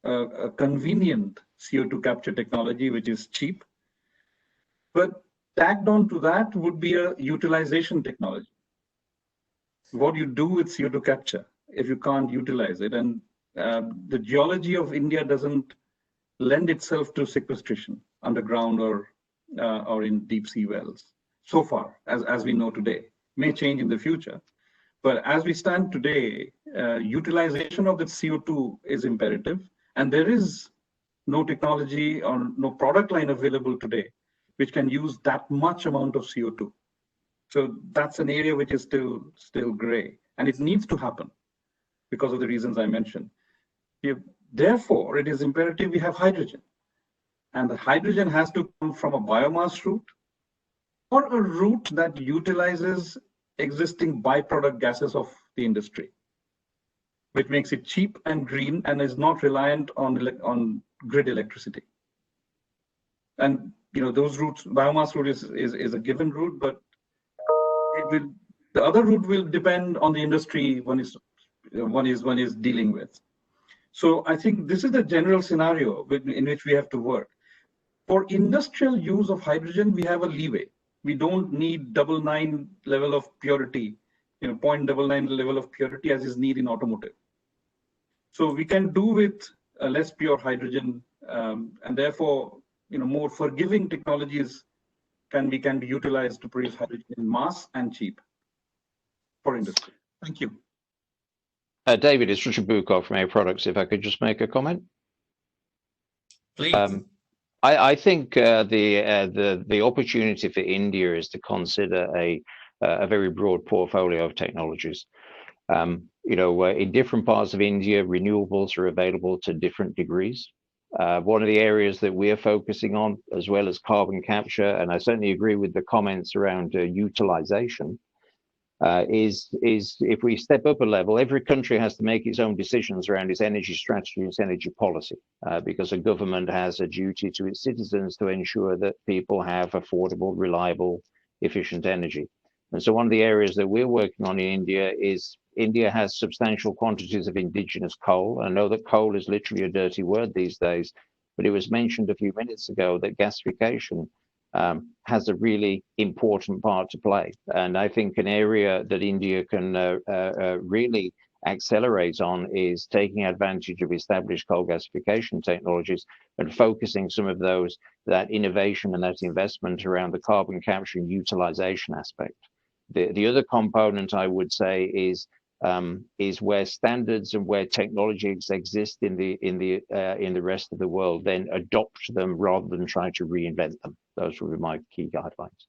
S9: a convenient CO2 capture technology, which is cheap. But tagged on to that would be a utilization technology. What do you do with CO2 capture if you can't utilize it? And the geology of India doesn't lend itself to sequestration underground or in deep sea wells so far, as we know today. May change in the future. But as we stand today, utilization of the CO2 is imperative. And there is no technology or no product line available today which can use that much amount of CO2. So that's an area which is still gray, and it needs to happen because of the reasons I mentioned. Therefore, it is imperative we have hydrogen, and the hydrogen has to come from a biomass route or a route that utilizes existing byproduct gases of the industry, which makes it cheap and green and is not reliant on grid electricity. And those routes, biomass route is a given route, but the other route will depend on the industry one is dealing with. So I think this is the general scenario in which we have to work. For industrial use of hydrogen, we have a leeway. We don't need 99 level of purity, 0.99 level of purity as is needed in automotive. So we can do with less pure hydrogen, and therefore, more forgiving technologies can be utilized to produce hydrogen in mass and cheap for industry. Thank you.
S8: David, it's Richard Bukov from Air Products. If I could just make a comment.
S5: Please.
S8: I think the opportunity for India is to consider a very broad portfolio of technologies. In different parts of India, renewables are available to different degrees. One of the areas that we're focusing on, as well as carbon capture, and I certainly agree with the comments around utilization, is if we step up a level, every country has to make its own decisions around its energy strategy, its energy policy, because a government has a duty to its citizens to ensure that people have affordable, reliable, efficient energy. And so one of the areas that we're working on in India is India has substantial quantities of indigenous coal. I know that coal is literally a dirty word these days, but it was mentioned a few minutes ago that gasification has a really important part to play. And I think an area that India can really accelerate on is taking advantage of established coal gasification technologies and focusing some of that innovation and that investment around the carbon capture and utilization aspect. The other component I would say is where standards and where technologies exist in the rest of the world, then adopt them rather than try to reinvent them. Those would be my key guidelines.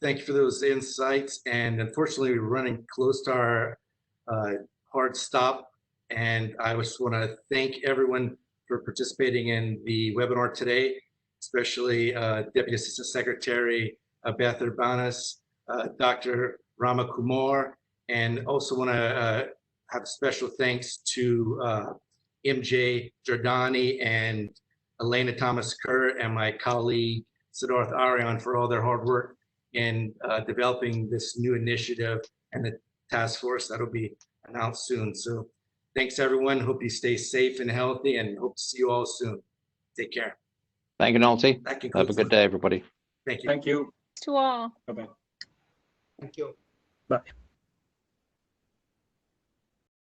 S1: Thank you for those insights. And unfortunately, we're running close to our hard stop. And I just want to thank everyone for participating in the webinar today, especially Deputy Assistant Secretary Beth Urbanas, Dr. Ramakumar, and also want to have special thanks to MJ Giordani and Elena Thomas Kerr and my colleague Siddharth Aryan for all their hard work in developing this new initiative and the task force that'll be announced soon. So thanks everyone. Hope you stay safe and healthy and hope to see you all soon. Take care.
S8: Thank you, Nolte.
S1: That concludes
S8: Have a good day, everybody.
S1: Thank you.
S9: Thank you.
S11: To all.
S9: Bye-bye.
S3: Thank you.
S9: Bye.